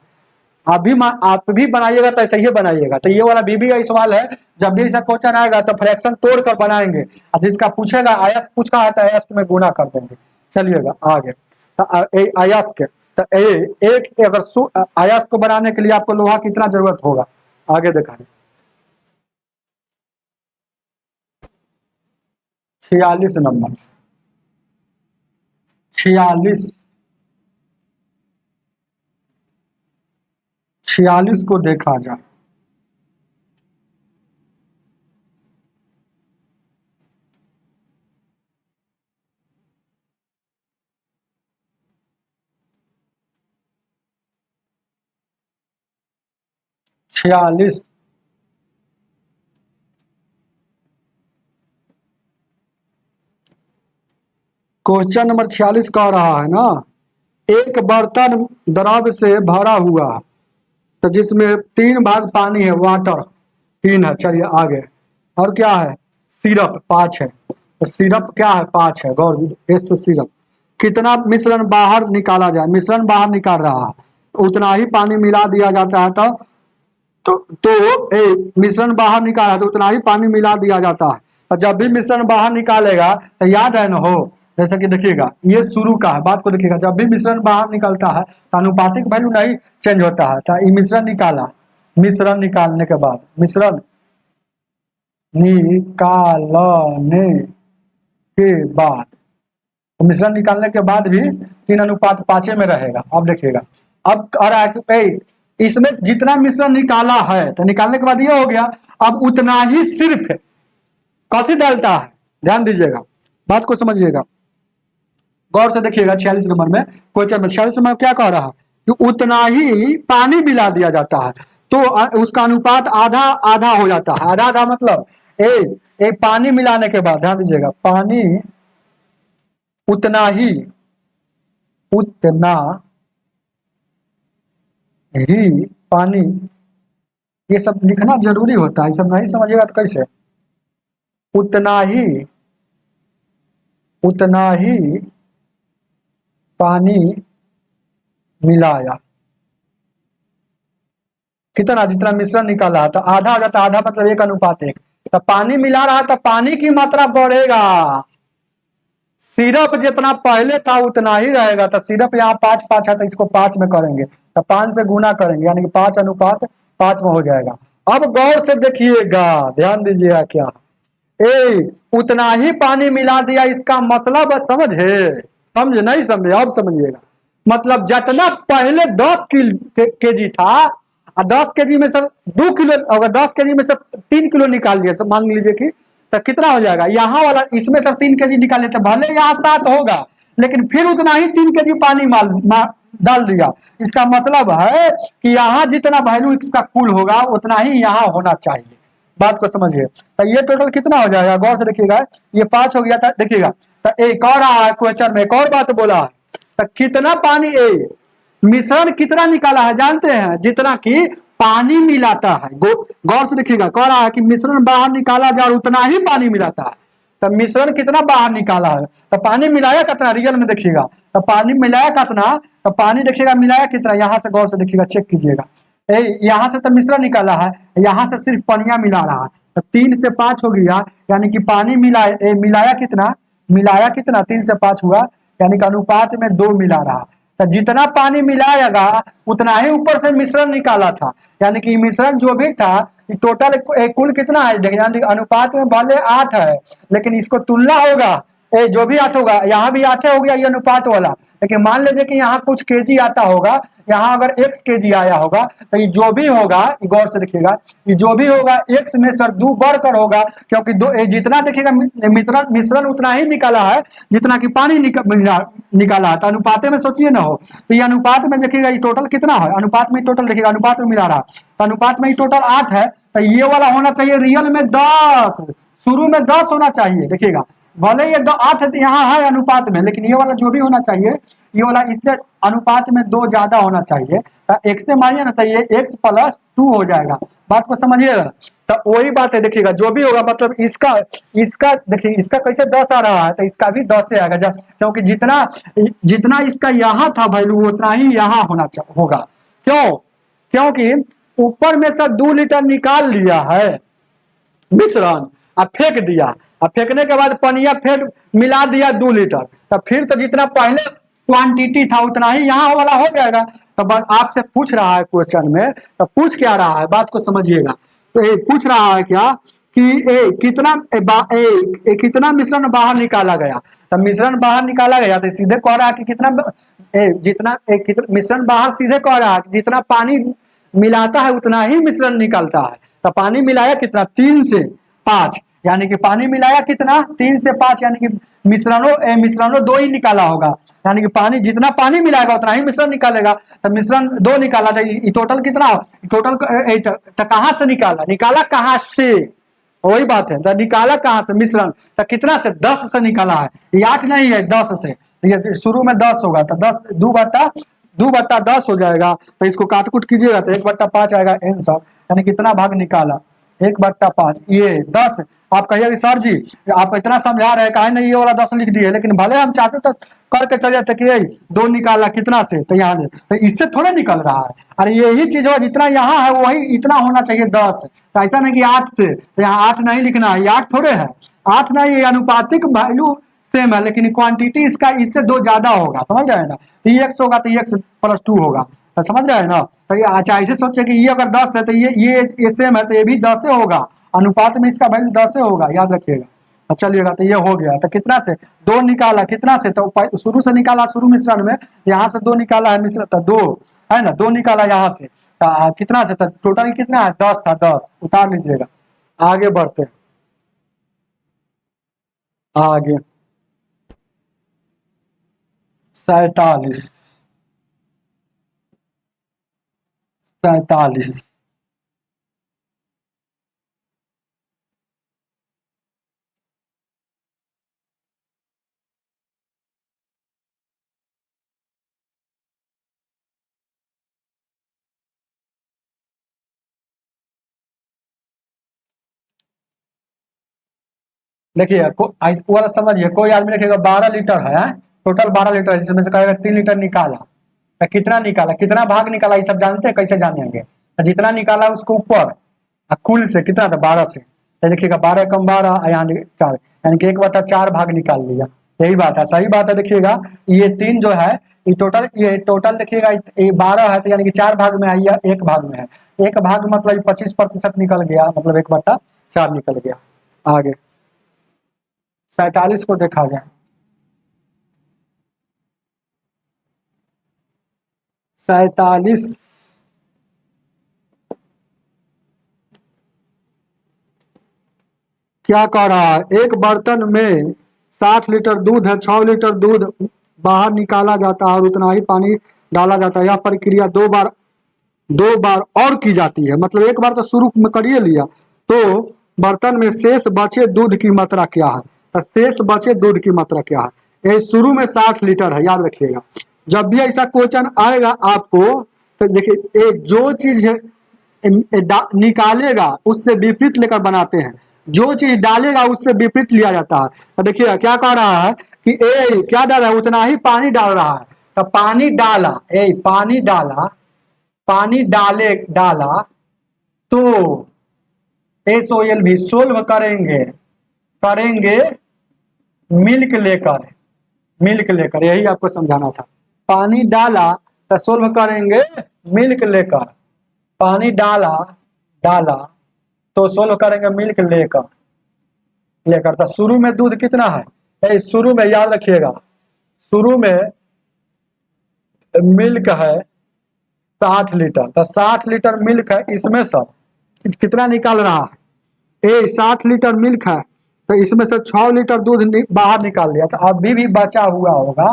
आप भी बनाइएगा तो ऐसे ही बनाइएगा, तो ये वाला बीबी का सवाल है, जब भी ऐसा क्वेश्चन आएगा तो फ्रैक्शन तोड़ कर बनाएंगे, और जिसका पूछेगा अयस्क पूछा है तो अयस्क में गुना कर देंगे। चलिएगा आगे, तो अयस्क, तो एक अगर अयस्क को बनाने के लिए आपको लोहा कितना जरूरत होगा, आगे दिखाएं। 46 नंबर, 46 को देखा जाए, छियालीस, क्वेश्चन नंबर 46 कह रहा है ना, एक बर्तन द्रव से भरा हुआ, तो जिसमें 3 भाग पानी है, वाटर 3 है, चलिए आगे, और क्या है सिरप 5 है, तो सिरप क्या है 5 है, गौर एस सिरप, कितना मिश्रण बाहर निकाला जाए, मिश्रण बाहर निकाल रहा है, उतना ही पानी मिला दिया जाता है, तो मिश्रण बाहर निकाला तो उतना ही पानी मिला दिया जाता है, और जब भी मिश्रण बाहर निकालेगा तो याद है ना हो, जैसा कि देखिएगा ये शुरू का है, बात को देखिएगा, जब भी मिश्रण बाहर निकलता है तो अनुपातिक वैल्यू नहीं चेंज होता है, तो ये मिश्रण निकाला, मिश्रण निकालने के बाद, मिश्रण निकालने के बाद, तो मिश्रण निकालने के बाद भी 3:5 में रहेगा। अब देखिएगा, अब कह रहा है कि इसमें जितना मिश्रण निकाला है, तो निकालने के बाद ये हो गया, अब उतना ही सिर्फ कॉफी डालता है, ध्यान दीजिएगा, बात को समझिएगा, गौर से देखिएगा 46 नंबर में क्वेश्चन में, 46 नंबर क्या कह रहा है कि उतना ही पानी मिला दिया जाता है, तो उसका अनुपात आधा आधा हो जाता है, आधा आधा मतलब पानी मिलाने के बाद, ध्यान दीजिएगा, पानी उतना ही पानी, ये सब लिखना जरूरी होता है, ये सब नहीं समझिएगा तो कैसे, उतना ही पानी मिलाया, कितना जितना मिश्रण निकाला, तो आधा हो जाता, आधा मतलब 1:1, तो पानी मिला रहा तो पानी की मात्रा बढ़ेगा, सिरप जितना पहले था उतना ही रहेगा, तो सिरप यहाँ 5 है, तो इसको 5 में करेंगे, तो 5 से गुना करेंगे, यानी कि 5:5 में हो जाएगा। अब गौर से देखिएगा, ध्यान दीजिएगा, क्या उतना ही पानी मिला दिया, इसका मतलब समझे नहीं समझे, अब समझिएगा, मतलब जितना पहले 10 केजी था, और 10 केजी में से 2 किलो, अगर 10 केजी में से 3 किलो निकाल दिया, सब मान लीजिए कि, तो कितना हो जाएगा, यहाँ वाला इसमें से 3 केजी निकाले, तो भले यहाँ 7 होगा, लेकिन फिर उतना ही 3 केजी पानी डाल दिया, इसका मतलब है कि यहाँ जितना वैल्यू इसका कुल होगा उतना ही यहाँ होना चाहिए, बात को समझिए, तो ये टोटल कितना हो जाएगा, गौर से देखिएगा, ये 5 हो गया था, देखिएगा तो एक और रहा है क्वेश्चन में, एक और बात बोला है, तो कितना पानी मिश्रण कितना निकाला है जानते हैं? जितना कि पानी मिलाता है। गौर से देखिएगा, कह रहा है कि मिश्रण बाहर निकाला जाए और उतना ही पानी मिलाता है। तो मिश्रण कितना बाहर निकाला है, तो पानी मिलाया कितना, रियल में देखिएगा तो पानी मिलाया कितना, तो पानी देखिएगा मिलाया कितना, यहाँ से गौर से देखिएगा, चेक कीजिएगा, यहाँ से तो मिश्रण निकाला है, यहाँ से सिर्फ पनिया मिला रहा है, तो 3 से 5 हो गया, यानी कि पानी मिलाया कितना, 3 से 5 हुआ, यानी कि अनुपात में 2 मिला रहा। तो जितना पानी मिलाएगा उतना ही ऊपर से मिश्रण निकाला था, यानी कि मिश्रण जो भी था टोटल कुल कितना है, यानी अनुपात में भले 8 है, लेकिन इसको तुलना होगा, जो भी 8 होगा, यहाँ भी 8 हो गया ये अनुपात वाला, लेकिन मान लीजिए कि यहाँ कुछ केजी आता होगा, यहाँ अगर x केजी आया होगा, तो ये जो भी होगा, गौर से देखिएगा, ये जो भी होगा x में सर 2 बढ़कर होगा, क्योंकि जितना देखिएगा मिश्रण उतना ही निकाला है जितना कि पानी निकाला है, तो अनुपात में सोचिए ना हो, तो ये अनुपात में देखिएगा ये टोटल कितना है, अनुपात में टोटल देखिएगा, अनुपात में मिला रहा, तो अनुपात में टोटल 8 है, तो ये वाला होना चाहिए रियल में 10, शुरू में 10 होना चाहिए, देखिएगा भले ये 8 यहाँ है अनुपात में, लेकिन ये वाला जो भी होना चाहिए, ये वाला इससे अनुपात में 2 ज्यादा होना चाहिए, तो x से मानिए ना, तो ये x + 2 हो जाएगा, बात को समझिएगा। तो वही बात है, देखिएगा जो भी होगा, मतलब इसका देखिए इसका कैसे 10 आ रहा है, तो इसका भी 10 से आएगा, जब क्योंकि जितना इसका यहाँ था वैल्यू उतना ही यहाँ होगा, क्योंकि ऊपर में से 2 लीटर निकाल लिया है मिश्रण, अब फेंक दिया, अब फेंकने के बाद पनिया फिर मिला दिया 2 लीटर, तो फिर तो जितना पहले क्वांटिटी था उतना ही यहाँ वाला हो जाएगा। तो बस आपसे पूछ रहा है क्वेश्चन में, तो पूछ क्या रहा है, बात को समझिएगा, तो पूछ रहा है क्या कि कितना मिश्रण बाहर निकाला गया, तो मिश्रण बाहर निकाला गया तो सीधे कह रहा है कि कितना मिश्रण बाहर, सीधे कह रहा है कि जितना पानी मिलाता है उतना ही मिश्रण निकलता है, तो पानी मिलाया कितना, 3 से 5, यानी कि पानी मिलाया कितना, 3 से 5, यानी कि मिश्रणों 2 ही निकाला होगा, यानी कि पानी जितना पानी मिलाएगा उतना ही मिश्रण निकालेगा, तो मिश्रण 2 निकाला, तो टोटल कितना, टोटल तो कहाँ से निकाला कहाँ से, वही बात है, तो निकाला कहाँ से मिश्रण, तो कितना से, 10 से निकाला है, ये 8 नहीं है, 10 से, ये शुरू में 10 होगा, तो 10 2 बट्टा 10 हो जाएगा, तो इसको काटकुट कीजिएगा तो 1/5 आएगा आंसर, यानी कितना भाग निकाला, 1/5, ये 10। आप कहिए कि सर जी आप इतना समझा रहे हैं, कहे नहीं ये वाला 10 लिख दिए, लेकिन भले हम चाहते तो करके चले जाते कि 2 निकाला कितना से, तो यहाँ तो इससे थोड़ा निकल रहा है, अरे यही चीज हो, जितना यहाँ है वही इतना होना चाहिए 10, तो ऐसा नहीं कि 8 से, तो यहाँ 8 नहीं लिखना है, ये 8 थोड़े है, 8 नहीं, ये अनुपातिक वैल्यू सेम है, लेकिन क्वांटिटी इसका इससे 2 ज्यादा होगा, समझ रहे हैं ना, तो ये x होगा तो ये x + 2 होगा, तो समझ रहे हैं ना, तो ये अच्छा ऐसे सोचे कि ये अगर 10 है तो ये सेम है, तो ये भी 10 से होगा, अनुपात में इसका वैल्यू 10 से होगा, याद रखिएगा। चलिएगा, तो ये हो गया, तो कितना से 2 निकाला, कितना से, तो शुरू से निकाला, शुरू मिश्रण में यहाँ से 2 निकाला है मिश्रण, तो 2 है ना, 2 निकाला यहाँ से, कितना से, तो टोटल कितना है, 10 था, 10 उतार लीजिएगा। आगे बढ़ते आगे, 47 देखिए वाला समझिए, कोई आदमी रखेगा 12 लीटर है, टोटल 12 लीटर, जिसमें से कहेगा 3 लीटर निकाला, तो कितना निकाला, कितना भाग निकाला, ये सब जानते हैं, कैसे जानेंगे, तो जितना निकाला उसको ऊपर कुल से कितना था, 12 से, तो देखिएगा 12 कम 12, यहाँ 4, यानी कि 1/4 भाग निकाल लिया, यही बात है, सही बात है। देखिएगा ये 3 जो है ये टोटल देखिएगा, ये 12 है, तो यानी कि 4 भाग में है, या 1 भाग में है, 1 भाग मतलब 25% निकल गया, मतलब 1/4 निकल गया। आगे 47 को देखा जाए, 47 क्या कह रहा है, एक बर्तन में 60 लीटर दूध है, 6 लीटर दूध बाहर निकाला जाता है और उतना ही पानी डाला जाता है, यह प्रक्रिया 2 बार और की जाती है, मतलब एक बार तो शुरू में करिए लिया, तो बर्तन में शेष बचे दूध की मात्रा क्या है, तो शेष बचे दूध की मात्रा क्या है। ये शुरू में 60 लीटर है, याद रखिएगा। जब भी ऐसा क्वेश्चन आएगा आपको तो देखिए जो चीज निकालेगा उससे विपरीत लेकर बनाते हैं, जो चीज डालेगा उससे विपरीत लिया जाता है। तो देखिएगा क्या कह रहा है कि ए क्या डाल रहा है, उतना ही पानी डाल रहा है। तो पानी डाला, पानी डाला, पानी डाला तो SOL भी सोल्व करेंगे मिल्क लेकर, यही आपको समझाना था। पानी डाला तो सोल्व करेंगे मिल्क लेकर, पानी डाला तो सोल्व करेंगे मिल्क लेकर। तो शुरू में दूध कितना है, शुरू में याद रखिएगा, शुरू में मिल्क है 60 लीटर। तो 60 लीटर मिल्क है, इसमें से कितना निकाल रहा है, 60 लीटर मिल्क है तो इसमें से 6 लीटर दूध बाहर निकाल लिया। तो अभी भी बचा हुआ होगा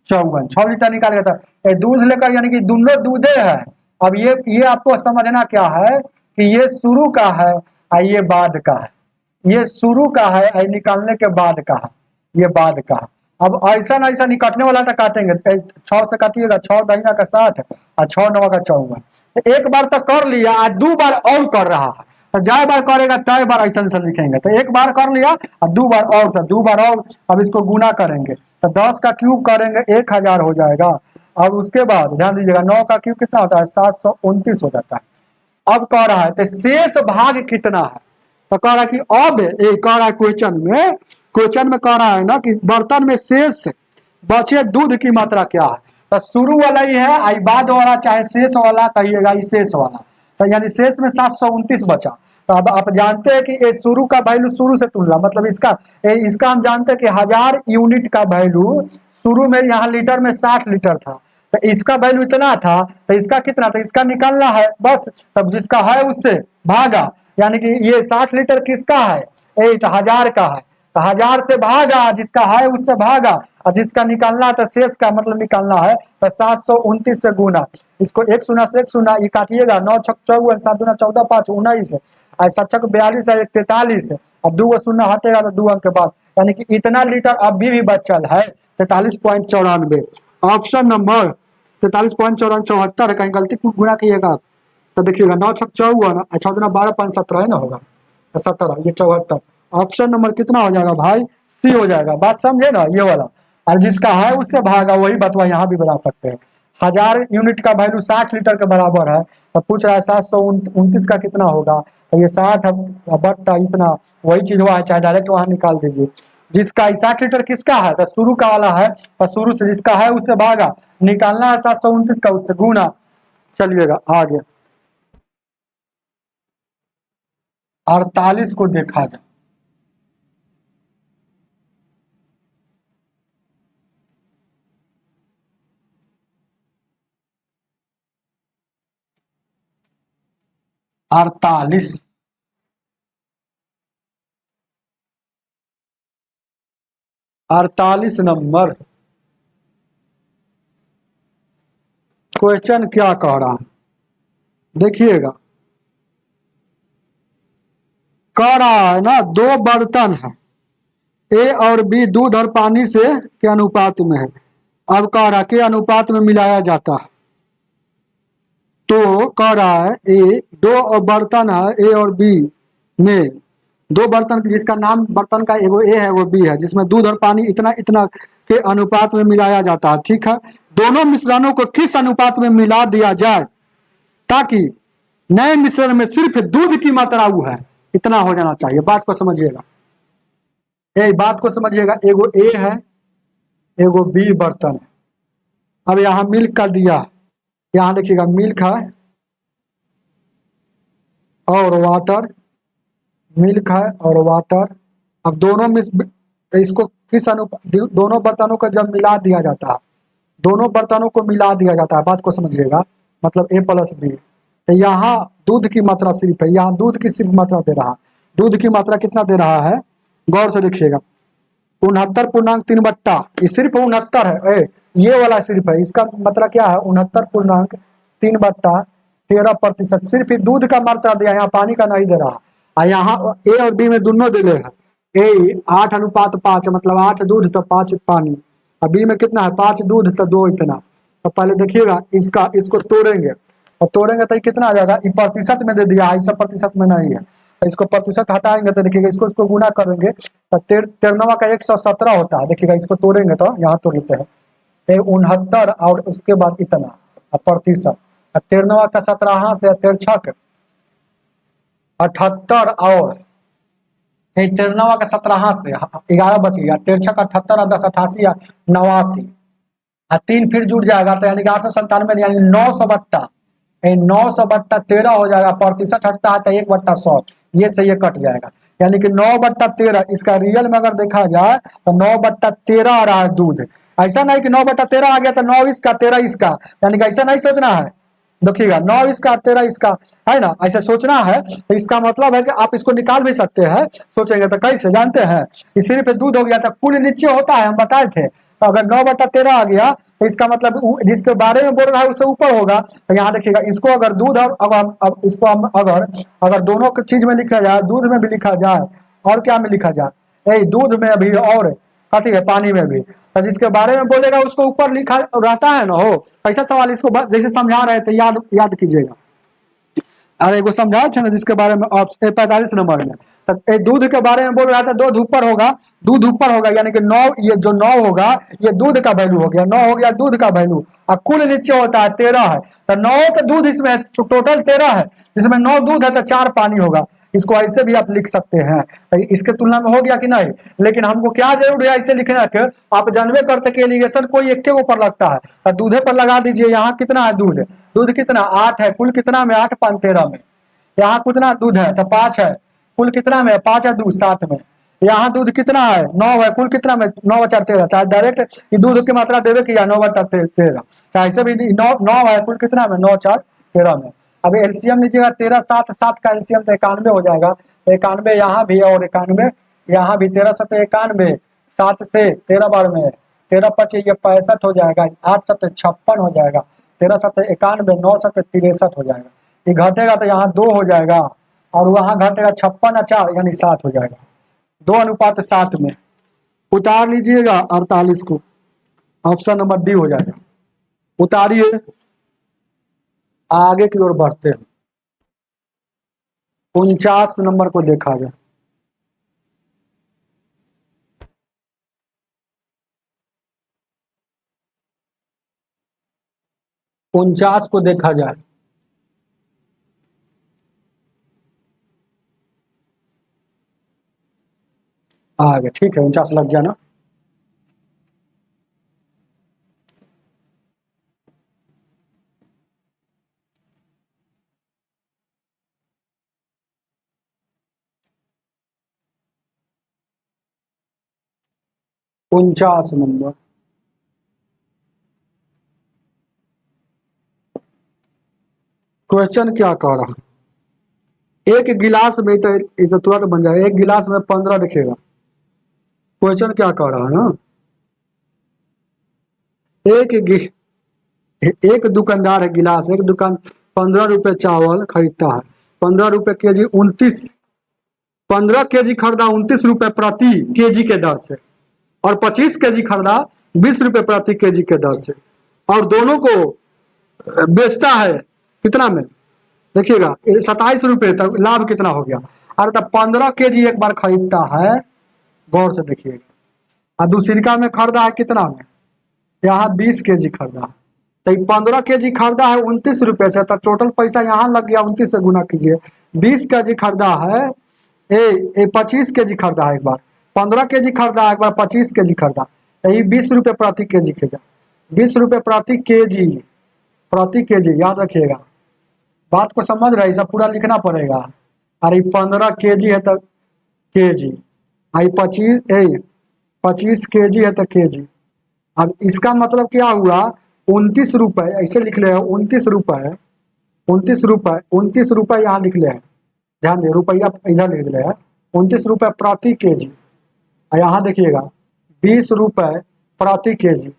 54, 6 लीटर निकाल लिया था। दूध लेकर यानी कि दोनों दूधे है। अब ये आपको समझना क्या है कि ये शुरू का है और ये बाद का है, ये शुरू का है और निकालने के बाद का है, ये बाद का है। अब ऐसा नहीं काटने वाला तो काटेंगे, 6 से काटिएगा, 6 दहिना का 60 और 6 नवा का 54। एक बार तो कर लिया और 2 बार और कर रहा है। तो जाए बार करेगा तय बार ऐसा लिखेंगे। तो एक बार कर लिया और 2 बार और, तो 2 बार और। अब इसको गुना करेंगे तो 10 का क्यूब करेंगे 1000 हो जाएगा। अब उसके बाद ध्यान दीजिएगा 9 का क्यूब कितना होता है, 729 हो जाता है। अब कह रहा है तो शेष भाग कितना है, तो कह रहा है कि अब कह रहा है क्वेश्चन में कह रहा है ना कि बर्तन में शेष बचे दूध की मात्रा क्या है। तो शुरू वाला ही है, आई बाद वाला चाहे शेष वाला कहिएगा, शेष वाला। तो यानी शेष में 729 बचा। तो अब आप जानते हैं कि ये शुरू का वैल्यू शुरू से तुलना, मतलब इसका हम जानते हैं कि 1000 यूनिट का वैल्यू शुरू में यहाँ लीटर में 60 लीटर था, तो इसका वैल्यू इतना था, तो इसका कितना था, इसका निकालना है बस। तब जिसका है उससे भागा, यानी कि ये 60 लीटर किसका है, 1000 का है, तो 1000 से भागा, जिसका है उससे भागा, और जिसका निकालना तो शेष का मतलब निकालना है, तो 729 से गुना। इसको 1 शून्य से 1 शून्य ये काटिएगा, 9 छक 54, 7 दूना 14, 5 19, 7 छक 42 है, 43, अब 2 शून्य हटेगा तो 2 अंक के बाद, यानी कि इतना लीटर अभी भी बचल है 43.94। ऑप्शन नंबर 43.74, कहीं गलती गुना कीजिएगा तो देखिएगा 9 छक 54, 6 दूना 12, 5 17 है ना, होगा 17, ये 74। ऑप्शन नंबर कितना हो जाएगा भाई, सी हो जाएगा। बात समझे ना, ये वाला। और जिसका है उससे भागा, वही बतवा यहाँ भी बना सकते हैं। 1000 यूनिट का वैल्यू 60 लीटर के बराबर है, तो पूछ रहा है 729 का कितना होगा, तो ये 60 बट्टा इतना, वही चीज हुआ है, चाहे डायरेक्ट वहां निकाल दीजिए। जिसका 60 लीटर किसका है, तो शुरू का वाला है, तो शुरू से जिसका है उससे भागा, निकालना है 729 का, उससे गुना। चलिएगा आगे 48 को देखा जाए। अड़तालीस नंबर क्वेश्चन क्या कह रहा है, देखिएगा। कह रहा है ना 2 बर्तन है, ए और बी दूध और पानी से के अनुपात में है। अब कह रहा है के अनुपात में मिलाया जाता है। तो कह रहा है 2 बर्तन है ए और बी में, 2 बर्तन जिसका नाम बर्तन का एगो ए है वो बी है, जिसमें दूध और पानी इतना इतना के अनुपात में मिलाया जाता है। ठीक है, दोनों मिश्रणों को किस अनुपात में मिला दिया जाए ताकि नए मिश्रण में सिर्फ दूध की मात्रा वो है इतना हो जाना चाहिए। बात को समझिएगा, बात को समझिएगा। एगो ए है, एगो बी बर्तन है। अब यहाँ मिल्क का दिया, यहाँ देखिएगा मिल्क है और वाटर, मिल्क है और वाटर। अब दोनों में इसको किस अनुपात, दोनों बर्तनों को जब मिला दिया जाता है, दोनों बर्तनों को मिला दिया जाता है, बात को समझिएगा, मतलब ए प्लस बी। तो यहाँ दूध की मात्रा सिर्फ है, यहाँ दूध की सिर्फ मात्रा दे रहा है। दूध की मात्रा कितना दे रहा है, गौर से देखिएगा, 69.3 बट्टा, ये सिर्फ 69 है, ये वाला सिर्फ है, इसका मतलब क्या है 69.3 बट्टा 13%। सिर्फ दूध का मात्रा दिया, यहाँ पानी का नहीं दे रहा। यहाँ ए और बी में दोनों दिले हैं, ए 8:5 मतलब 8 दूध तो 5 पानी। अब बी में कितना है 5 दूध तो 2 इतना। तो पहले देखिएगा इसका इसको तोड़ेंगे और तोड़ेंगे तो ये कितना आ जाएगा, ये प्रतिशत में दे दिया है, सब प्रतिशत में नहीं है। तो इसको प्रतिशत हटाएंगे तो देखिएगा इसको इसको गुना करेंगे तो 13 का 117 होता है। देखिएगा इसको तोड़ेंगे तो यहाँ तोड़ लेते हैं 69 और उसके बाद इतना प्रतिशत 13 का 17 से 13 78 और 13 का 17 से 11 बच गया 13 का 78 10 88 या 89 3 फिर जुड़ जाएगा तो यानी कि 897 यानी 900/13 हो जाएगा। प्रतिशत हटता है तो 1/100 ये से ये कट जाएगा यानी कि 9/13 इसका रियल में अगर देखा जाए तो 9/13 आ रहा है दूध। ऐसा नहीं कि 9/13 आ गया तो 9 इसका 13 इसका, यानी कि ऐसा नहीं सोचना है। देखिएगा 9 इसका 13 इसका है ना, ऐसे सोचना है। तो इसका मतलब है कि आप इसको निकाल भी सकते हैं, सोचेंगे तो कैसे जानते हैं, इस सिर्फ दूध हो गया तो कुल नीचे होता है, हम बताए थे। तो अगर 9/13 आ गया तो इसका मतलब जिसके बारे में बोल रहा है उससे ऊपर होगा। तो यहाँ देखिएगा इसको अगर दूध अब इसको हम अगर दोनों चीज में लिखा जाए, दूध में भी लिखा जाए और क्या में लिखा जाए, दूध में भी और कथी है पानी में भी, तो जिसके बारे में बोलेगा उसको ऊपर लिखा रहता है ना हो। ऐसा सवाल इसको जैसे समझा रहे थे याद कीजिएगा। और एगो समझाए थे ना जिसके बारे में 45 नंबर में, तो दूध के बारे में बोल रहा था दूध ऊपर होगा यानी कि 9, ये जो 9 होगा ये दूध का वैल्यू हो गया, 9 हो गया दूध का वैल्यू और कुल नीचे होता है 13 है। तो 9 तो दूध इसमें टोटल 13 है, जिसमें 9 दूध है तो 4 पानी होगा। इसको ऐसे भी आप लिख सकते हैं, तो इसके तुलना में हो गया कि नहीं। लेकिन हमको क्या जरूर है ऐसे लिखना के, आप जानवे करते कि एलिगेशन कोई एक के ऊपर लगता है तो दूधे पर लगा दीजिए। यहाँ कितना है दूध कितना 8 है, कुल कितना में 8 5 13 में। यहाँ कितना दूध है तो 5 है, कुल कितना में 5 है दूध 7 में। यहाँ दूध कितना है 9 है, कुल कितना में 9 4 13। चाहे डायरेक्ट ये दूध की मात्रा देवे कि 9/13, चाहे ऐसे भी 9 है, कुल कितना में 9 4 13 में। अब एलसीएम लीजिएगा 13 7 7 का एलसीएम तो 91 हो जाएगा। 91 यहाँ भी और 91 यहाँ भी, 13 7 91, 7 से 13 बार में 13 5 ये 65 हो जाएगा, 8 7 56 हो जाएगा, 13 7 91, 9 7 63 हो जाएगा। ये घटेगा तो यहाँ 2 हो जाएगा और वहां घटेगा 56 4 यानी 7 हो जाएगा। 2:7 में उतार लीजिएगा 48 को, ऑप्शन नंबर डी हो जाएगा। उतारिए, आगे की ओर बढ़ते हैं। 49 नंबर को देखा जाए। उनचास को देखा जाए। आगे ठीक है 49 लग गया ना। उनचास नंबर क्वेश्चन क्या कह रहा है, एक गिलास में तो तुरंत बन जाएगा, एक गिलास में 15 दिखेगा। क्वेश्चन क्या कह रहा है ना, एक दुकानदार है गिलास, एक दुकान 15 रुपए चावल खरीदता है, 15 रुपए केजी 15 केजी खरीदा 29 रुपए प्रति केजी के दर से, और 25 केजी खरीदा 20 रुपए प्रति केजी के दर से, और दोनों को बेचता है कितना में, देखिएगा 27 रुपए तक। लाभ कितना हो गया, अरे तो 15 केजी एक बार खरीदता है, गौर से देखिएगा, और दूसरी का में खरीदा है कितना में, यहाँ 20 केजी खरीदा, तो 15 केजी खरीदा है 29 रुपए से, तो टोटल पैसा यहाँ लग गया 29 से गुना कीजिए। 20 केजी खरीदा है, 25 केजी खरीदा है एक बार, 15 केजी खरीदा है एक बार, 25 केजी खरीदा, तो ये 20 रुपए प्रति केजी खेगा, 20 रुपए प्रति केजी याद रखिएगा। बात को समझ रहे, सब पूरा लिखना पड़ेगा। अरे 15 केजी है तो केजी, आई 25 केजी है तो केजी। अब इसका मतलब क्या हुआ, 29 रुपए ऐसे लिख ले, 29 रुपए यहाँ लिख ले, ध्यान दे रुपया इधर लिख ले, 29 रुपए प्रति केजी। यहाँ देखिएगा 20 रुपए प्रति केजी।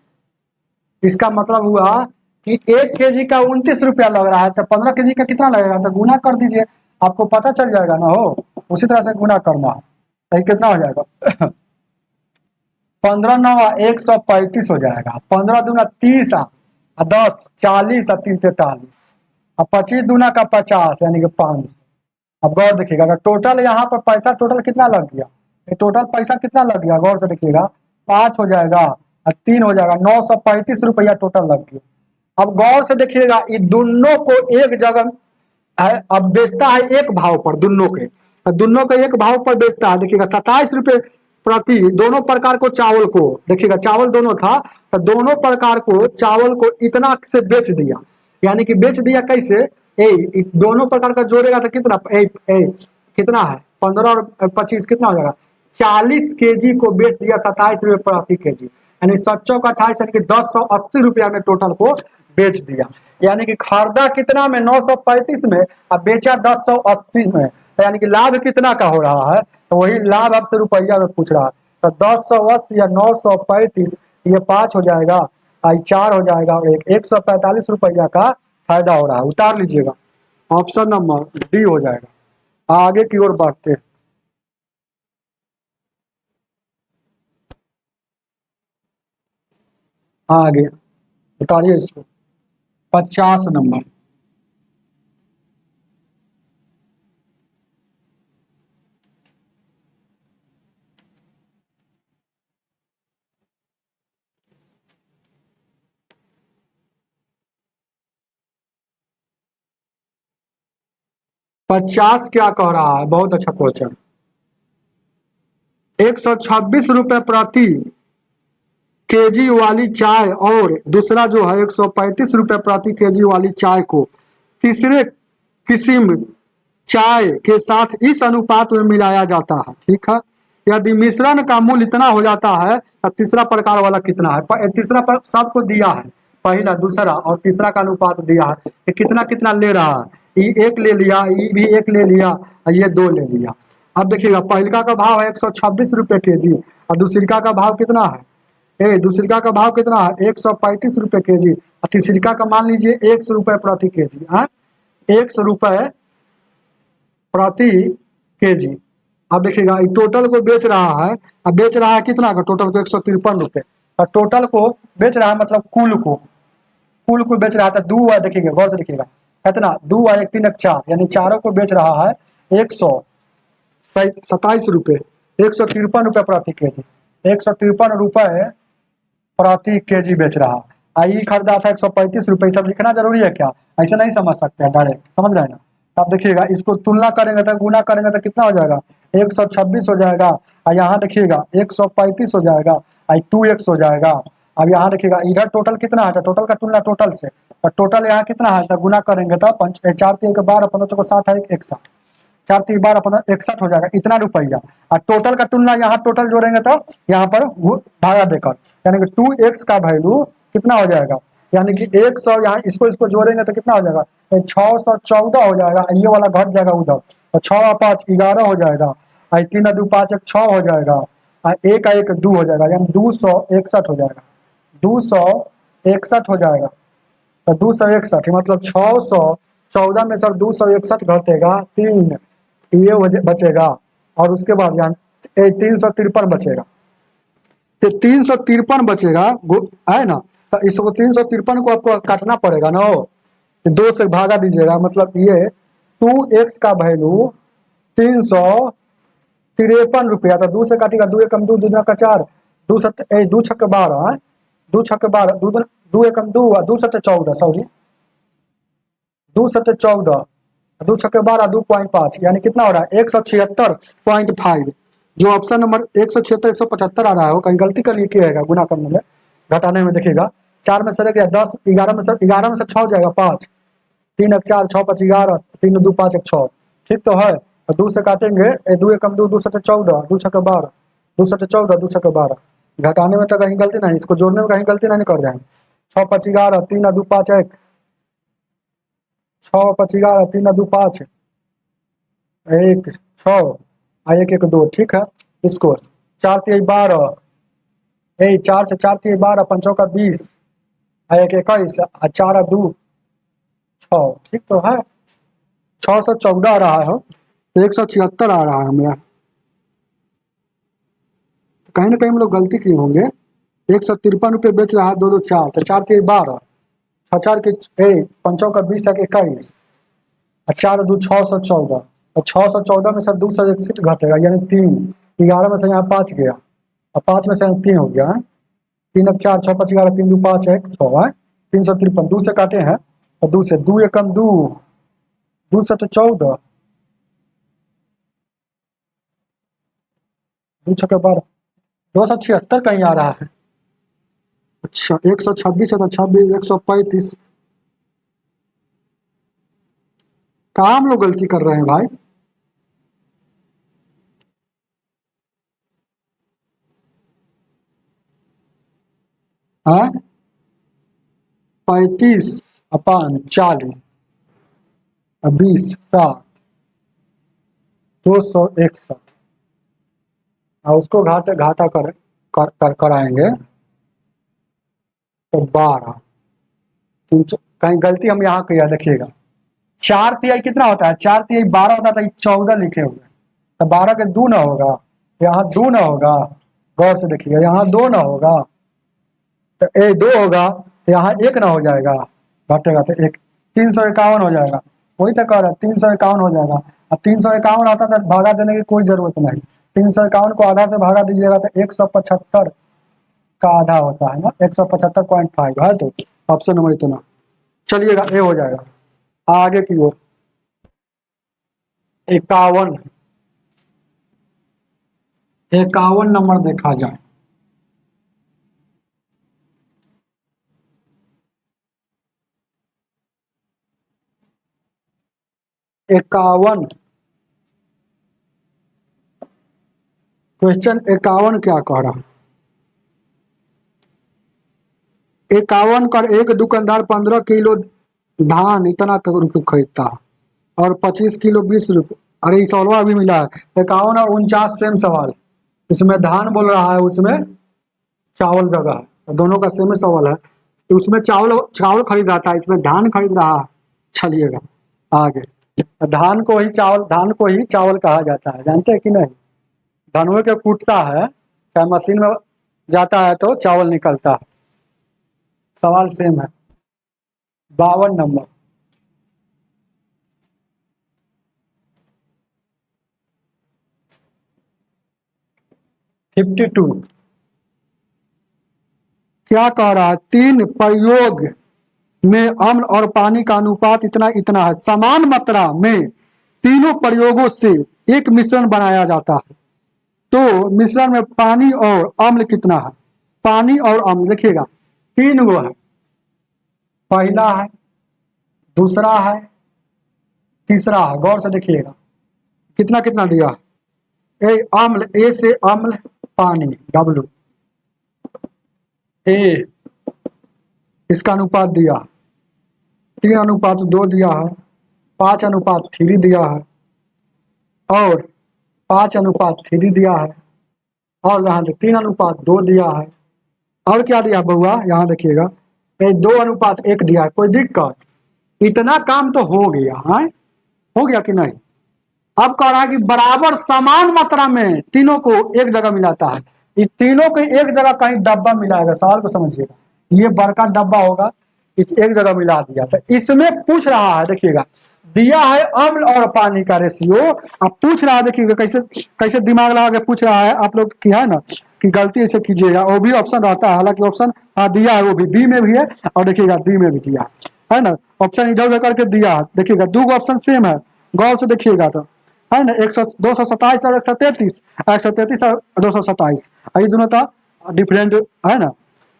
इसका मतलब हुआ कि 1 केजी का 29 रुपया लग रहा है, तो 15 केजी का कितना लगेगा, तो गुना कर दीजिए, आपको पता चल जाएगा ना हो। उसी तरह से गुना करना है। ये कितना हो जाएगा 15 9 135 हो जाएगा। 15 दूना 30 और 10 40 और 3 43 और 25 दूना का 50 यानी कि 500। अब गौर देखिएगा, अगर टोटल यहाँ पर पैसा टोटल कितना लग गया, ये टोटल पैसा कितना लग गया गौर से देखिएगा, 5 हो जाएगा और 3 हो जाएगा, 935 रुपया टोटल लग गया। अब गौर से देखिएगा, ये दोनों को एक जगह है, अब बेचता है एक भाव पर, दोनों के दोनों के एक भाव पर बेचता है। देखिएगा 27 रुपये प्रति दोनों प्रकार को चावल को, देखिएगा चावल दोनों था तो दोनों प्रकार को चावल को इतना से बेच दिया, यानी कि बेच दिया कैसे, दोनों प्रकार का जोड़ेगा तो कितना कितना है 15 और 25 कितना हो जाएगा 40 केजी को बेच दिया 27 रुपये प्रति केजी, यानी 7 का 28 यानी कि 1080 रुपया में टोटल को बेच दिया। यानी कि खरीदा कितना में 935 में और बेचा 1080 में, तो यानी कि लाभ कितना का हो रहा है, तो वही लाभ आपसे रुपया में पूछ रहा है। तो 1080 या 935 ये 5 हो जाएगा, 4 हो जाएगा और 145 रुपया का फायदा हो रहा है। उतार लीजिएगा, ऑप्शन नंबर डी हो जाएगा। आगे की ओर बढ़ते हैं, आगे उतारिए इसको 50 नंबर। पचास क्या कह रहा है, बहुत अच्छा क्वेश्चन। 126 रुपए प्रति केजी वाली चाय और दूसरा जो है 135 रुपए प्रति केजी वाली चाय को तीसरे किस्म चाय के साथ इस अनुपात में मिलाया जाता है। ठीक है, यदि मिश्रण का मूल्य इतना हो जाता है तो तीसरा प्रकार वाला कितना है, तीसरा पर सबको दिया है, पहला दूसरा और तीसरा का अनुपात दिया है कि कितना कितना ले रहा है, ये एक ले लिया, ये भी एक ले लिया और ये 2 ले लिया। अब देखिएगा पहलका का भाव है 126 रुपये के जी और दूसरिका का भाव कितना है, दूसरिका का भाव कितना है 135 रुपये के जी और तीसरिका का मान लीजिए 100 रुपये प्रति के जी, 100 रुपये प्रति के जी। अब देखिएगा टोटल को बेच रहा है, अब बेच रहा है कितना का, टोटल को 153 रुपये और टोटल को बेच रहा है मतलब कुल को बेच रहा था। दो है, देखिएगा गौर से देखिएगा कितना 2 1 3 1 4 यानी चारों को बेच रहा है 127 रुपये, 153 रुपये प्रति के जी, 153 रुपये प्रति के जी बेच रहा। आई खरीदा था 135 रुपये। सब लिखना जरूरी है क्या, ऐसे नहीं समझ सकते हैं, डायरेक्ट समझ रहे हैं ना। अब देखिएगा इसको तुलना करेंगे तो गुना करेंगे तो कितना हो जाएगा 126 हो जाएगा और यहाँ देखिएगा 135 हो जाएगा और 2x हो जाएगा। अब यहाँ देखिएगा इधर टोटल कितना है, टोटल का तुलना टोटल से, और टोटल यहाँ कितना है तो गुना करेंगे तो 4 3 12 15 को 7 है 61, 4 3 12 15 61 हो जाएगा इतना रुपया। और टोटल का तुलना यहाँ टोटल जोड़ेंगे तो यहाँ पर भागा देकर, यानी कि 2x का वैल्यू कितना हो जाएगा, यानी कि 100 यहाँ इसको जोड़ेंगे तो कितना हो जाएगा 614 हो जाएगा, ये वाला घट जाएगा उधर, और 6 5 11 हो जाएगा, 3 2 5 1 6 हो जाएगा, और 1 1 2 हो जाएगा, यानी 261 हो जाएगा, 261 हो जाएगा। तो 261 मतलब 614 में सर 261 घटेगा 3 ये बचेगा, और उसके बाद यहाँ 353 बचेगा। तो 353 बचेगा है ना, तो इसको 353 को आपको काटना पड़ेगा ना, 2 से भागा दीजिएगा, मतलब ये 2x का वैल्यू 353 रुपया, तो 2 से काटेगा 2 एकम 2 2 का 4 2 7 2 6 12 2 6 12 2 एकम 2 2 7 14 सॉरी 2 7 14 2 6 12 2.5 यानी कितना हो रहा है 176.5। जो ऑप्शन नंबर 176 175 आ रहा है वो कहीं गलती करनी किया गुना करने में घटाने में, देखिएगा 4 में से रह गया 10 11 में से 6 हो जाएगा 5 3 1 4 6 5 11 3 2 5 1 6 ठीक तो है। और 2 से काटेंगे 2 एकम 2 2 7 14 2 6 12 2 7 14 2 6 12 घटाने में तो कहीं गलती नहीं, इसको जोड़ने में कहीं गलती नहीं कर रहे हैं। 6 5 11 3 2 5 1 6 5 11 3 2 5 1 6 1 1 2 ठीक है। इसको 4 3 12 4 से 4 3 12 5 का 20 1 21 और 4 2 6 ठीक तो है। 614 आ रहा है, 176 आ रहा है मेरा। कहीं ना कहीं हम लोग गलती किए होंगे। 153 रुपये बेच रहा है, 2 2 4 तो 4 3 12, 6 4 के 5 का 20 है 21, 4 2 614, और 614 में से 2 से 1 सीट घटेगा यानी 3, 11 में से यहाँ 5 गया और 5 में से यहाँ 3 हो गया है। 3 1 4 6 5 11, 3 2 5 1 6 है, 353 2 से काटे हैं और 2 से 2 एकम 2, 2 से 14, 2 6 12, 276 कहीं आ रहा है। अच्छा 126 है तो 26 135, कहाँ हम लोग गलती कर रहे हैं भाई। हाँ 35/40, 20 60, 261 और उसको घाटा कराएंगे तो 12। कहीं गलती हम यहाँ किया, देखिएगा 4 तिहाई कितना होता है, 4 तिहाई 12 होता था, 14 लिखे हुए तो 12 के 2 ना होगा, यहाँ 2 ना होगा, गौर से देखिएगा यहाँ 2 ना होगा तो 2 होगा तो यहाँ 1 ना हो जाएगा, घटेगा तो 1, 351 हो जाएगा। वही तो कह रहा है 351 हो जाएगा। अब 351 आता तो भागा देने की कोई जरूरत नहीं, 351 को आधा से भागा दीजिएगा तो 175 का आधा होता है ना, 175.5 है तो ऑप्शन नंबर इतना। चलिएगा ए हो जाएगा। आगे की ओर 51, 51 नंबर देखा जाए। इक्यावन, क्वेश्चन 51 क्या कह रहा है। 51 का एक दुकानदार 15 किलो धान इतना रुपये खरीदता है और 25 किलो 20 रुपये। अरे सवाल अभी मिला है 51 और 49 सेम सवाल, इसमें धान बोल रहा है, उसमें चावल जगह है, दोनों का सेम सवाल है। तो उसमें चावल खरीद रहा था, इसमें धान खरीद रहा है। चलिएगा आगे, धान को ही चावल कहा जाता है, जानते हैं कि नहीं। धनुए के कूटता है, चाहे मशीन में जाता है तो चावल निकलता है। सवाल सेम है। 52 नंबर, (52) क्या कह रहा है, 3 प्रयोग में अम्ल और पानी का अनुपात इतना इतना है, समान मात्रा में तीनों प्रयोगों से एक मिश्रण बनाया जाता है, तो मिश्रण में पानी और अम्ल कितना है। पानी और अम्ल देखिएगा 3 गो है, पहला है, दूसरा है, तीसरा है। गौर से देखिएगा कितना कितना दिया है। अम्ल, ए से अम्ल पानी W, ए इसका अनुपात दिया 3:2 दिया है, 5:3 दिया है और 5:3 दिया है और यहाँ 3:2 दिया है। और क्या दिया बउआ, यहाँ देखिएगा 2:1 दिया है। कोई दिक्कत, इतना काम तो हो गया है, हो गया कि नहीं। अब कह रहा है कि बराबर समान मात्रा में तीनों को एक जगह मिलाता है। इस तीनों को एक जगह कहीं डब्बा मिलाएगा, सवाल को समझिएगा, ये बड़का डब्बा होगा, इस एक जगह मिला दिया। तो इसमें पूछ रहा है, देखिएगा दिया है अम्ल और पानी का रेशियो, अब पूछ रहा है, देखिएगा कैसे कैसे दिमाग लगा के पूछ रहा है। आप लोग की है ना कि गलती ऐसे कीजिएगा, वो भी ऑप्शन रहता है, हालांकि ऑप्शन दिया है, वो भी बी में भी है और देखिएगा डी में भी दिया है ना। ऑप्शन इधर उधर करके दिया है, देखिएगा 2 ऑप्शन सेम है, गौर से देखिएगा तो है ना। 227 और 133, 133 और 227, ये दोनों का डिफरेंट है ना,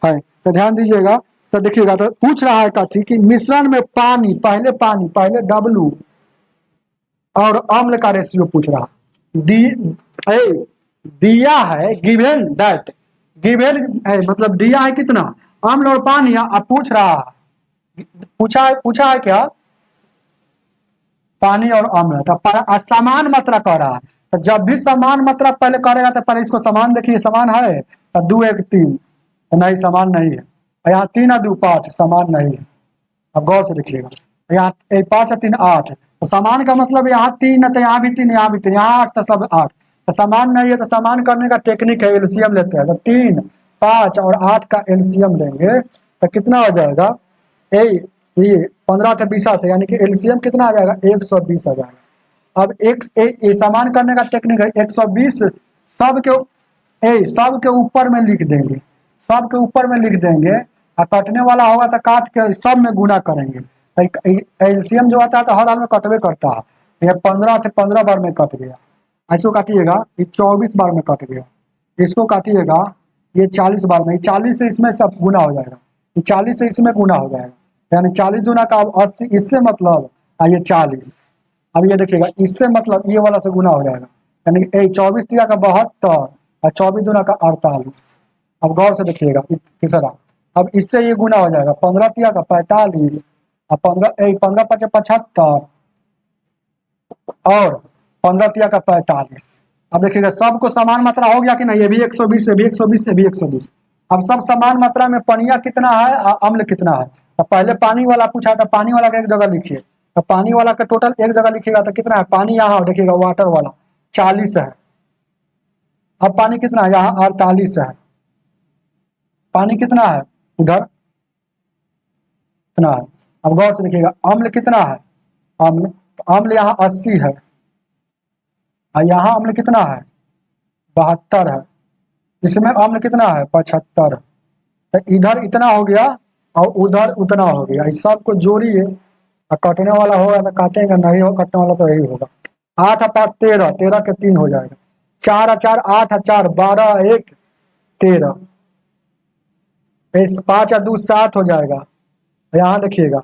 है तो ध्यान दीजिएगा। तो देखिएगा तो पूछ रहा है कथी कि मिश्रण में पानी पहले W और अम्ल का रेशियो पूछ रहा दिया है, गिवन दैट, गिवन है मतलब दिया है कितना अम्ल और पानी, अब पूछ रहा है, पूछा है क्या, पानी और अम्ल। तो समान मात्रा कह रहा है, तो जब भी समान मात्रा पहले करेगा तो पहले इसको समान देखिए, समान है तो 2 1 3, नहीं समान नहीं है, यहाँ 3 और 2 5 समान नहीं है। अब गौर से देखिएगा, यहाँ 5 और 3 8, तो समान का मतलब यहाँ 3 है तो यहाँ भी 3, यहाँ भी 3, यहाँ 8 तो सब 8, तो समान नहीं है तो समान करने का टेक्निक है, एलसीएम लेते हैं। तो 3, 5 और 8 का एलसीएम लेंगे तो कितना हो जाएगा, ये 15 थे 20 से, यानी कि एलसीएम कितना आ जाएगा, 120 आ जाएगा। अब एक समान करने का टेक्निक है, 120 सब के ऊपर में लिख देंगे, सब के ऊपर में लिख देंगे, और कटने वाला होगा तो काट के सब में गुना करेंगे। एलसीएम जो आता है तो हर हाल में कटवे करता है। ये 15 थे 15 बार में कट गया, इसको काटिएगा ये 24 बार में कट गया, इसको काटिएगा ये 40 बार में, 40 से इसमें सब गुना हो जाएगा, ये 40 से इसमें गुना हो जाएगा, यानी 40 गुना का 80, इससे मतलब ये 40। अब ये देखिएगा इससे मतलब ये वाला से गुना हो जाएगा, यानी 24 दिया का 72 और 24 दूना का 48। अब गौर से देखिएगा तीसरा, अब इससे ये गुना हो जाएगा, 15 दिया का 45 और 15 5 75 और 15 तिया का 45। अब देखिएगा सबको समान मात्रा हो गया कि नहीं, ये भी 120, ये भी 120, ये भी 120। अब सब समान मात्रा में पनिया कितना है और अम्ल कितना है। तो पहले पानी वाला पूछा था, पानी वाला का एक जगह लिखिए, तो पानी वाला का टोटल एक जगह लिखिएगा तो कितना है, पानी यहाँ देखिएगा वाटर वाला 40 है। अब पानी कितना है, यहाँ 48 है। पानी कितना है उधर, कितना है। अब गौर से देखिएगा अम्ल कितना है, अम्ल यहाँ 80 है और यहाँ अम्ल कितना है 72 है, इसमें अम्ल कितना है 75। तो इधर इतना हो गया और उधर उतना हो गया, इस सब को जोड़िए और कटने वाला होगा तो काटेगा, नहीं हो कटने वाला तो यही होगा। 8 और 5 13, 13 के 3 हो जाएगा, 4 और 4 8 और 4 12, 1 13, 5 और 2 7 हो जाएगा। यहाँ देखिएगा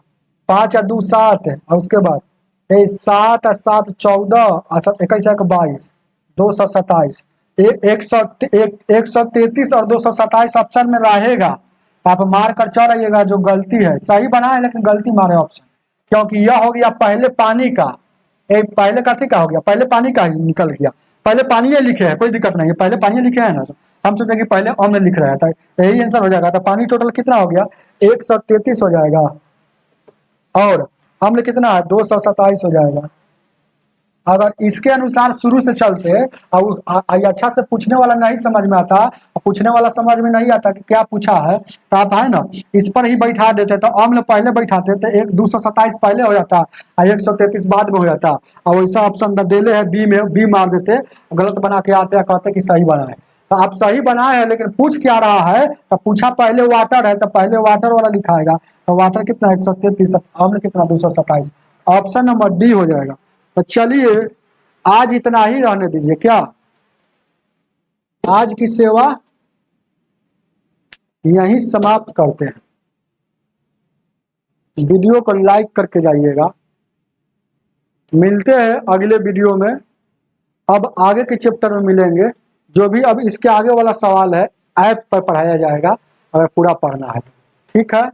5 और 2 7 है, और उसके बाद 7 और 7 14, 21 1 22, 227, 133 और 227 ऑप्शन में रहेगा। आप मार कर चल रहिएगा, जो गलती है सही बना है लेकिन गलती मारे ऑप्शन, क्योंकि यह हो गया पहले पानी का, पहले का ठीक हो गया, पहले पानी का ही निकल गया, पहले पानी ये लिखे है, कोई दिक्कत नहीं है, पहले पानी लिखे है ना, तो हम सोचे कि पहले अम्ल लिख रहा था, यही आंसर हो जाएगा। तो पानी टोटल कितना हो गया 133 हो जाएगा और अम्ल कितना है 227 हो जाएगा। अगर इसके अनुसार शुरू से चलते और अच्छा से पूछने वाला नहीं समझ में आता, पूछने वाला समझ में नहीं आता कि क्या पूछा है, तो आप है ना इस पर ही बैठा देते, तो अम्ल पहले बैठाते तो 227 पहले हो जाता और 133 बाद में हो जाता, और वैसा ऑप्शन देले है बी में, बी मार देते, गलत बना के आते कहते कि सही बना है। तो आप सही बनाए हैं लेकिन पूछ क्या रहा है, तो पूछा पहले वाटर है तो पहले वाटर वाला लिखाएगा, तो वाटर कितना 133, अम्ल कितना 227, ऑप्शन नंबर डी हो जाएगा। तो चलिए आज इतना ही रहने दीजिए, क्या आज की सेवा यहीं समाप्त करते हैं। वीडियो को लाइक करके जाइएगा, मिलते हैं अगले वीडियो में, अब आगे के चैप्टर में मिलेंगे। जो भी अब इसके आगे वाला सवाल है ऐप पर पढ़ाया जाएगा, अगर पूरा पढ़ना है तो ठीक है।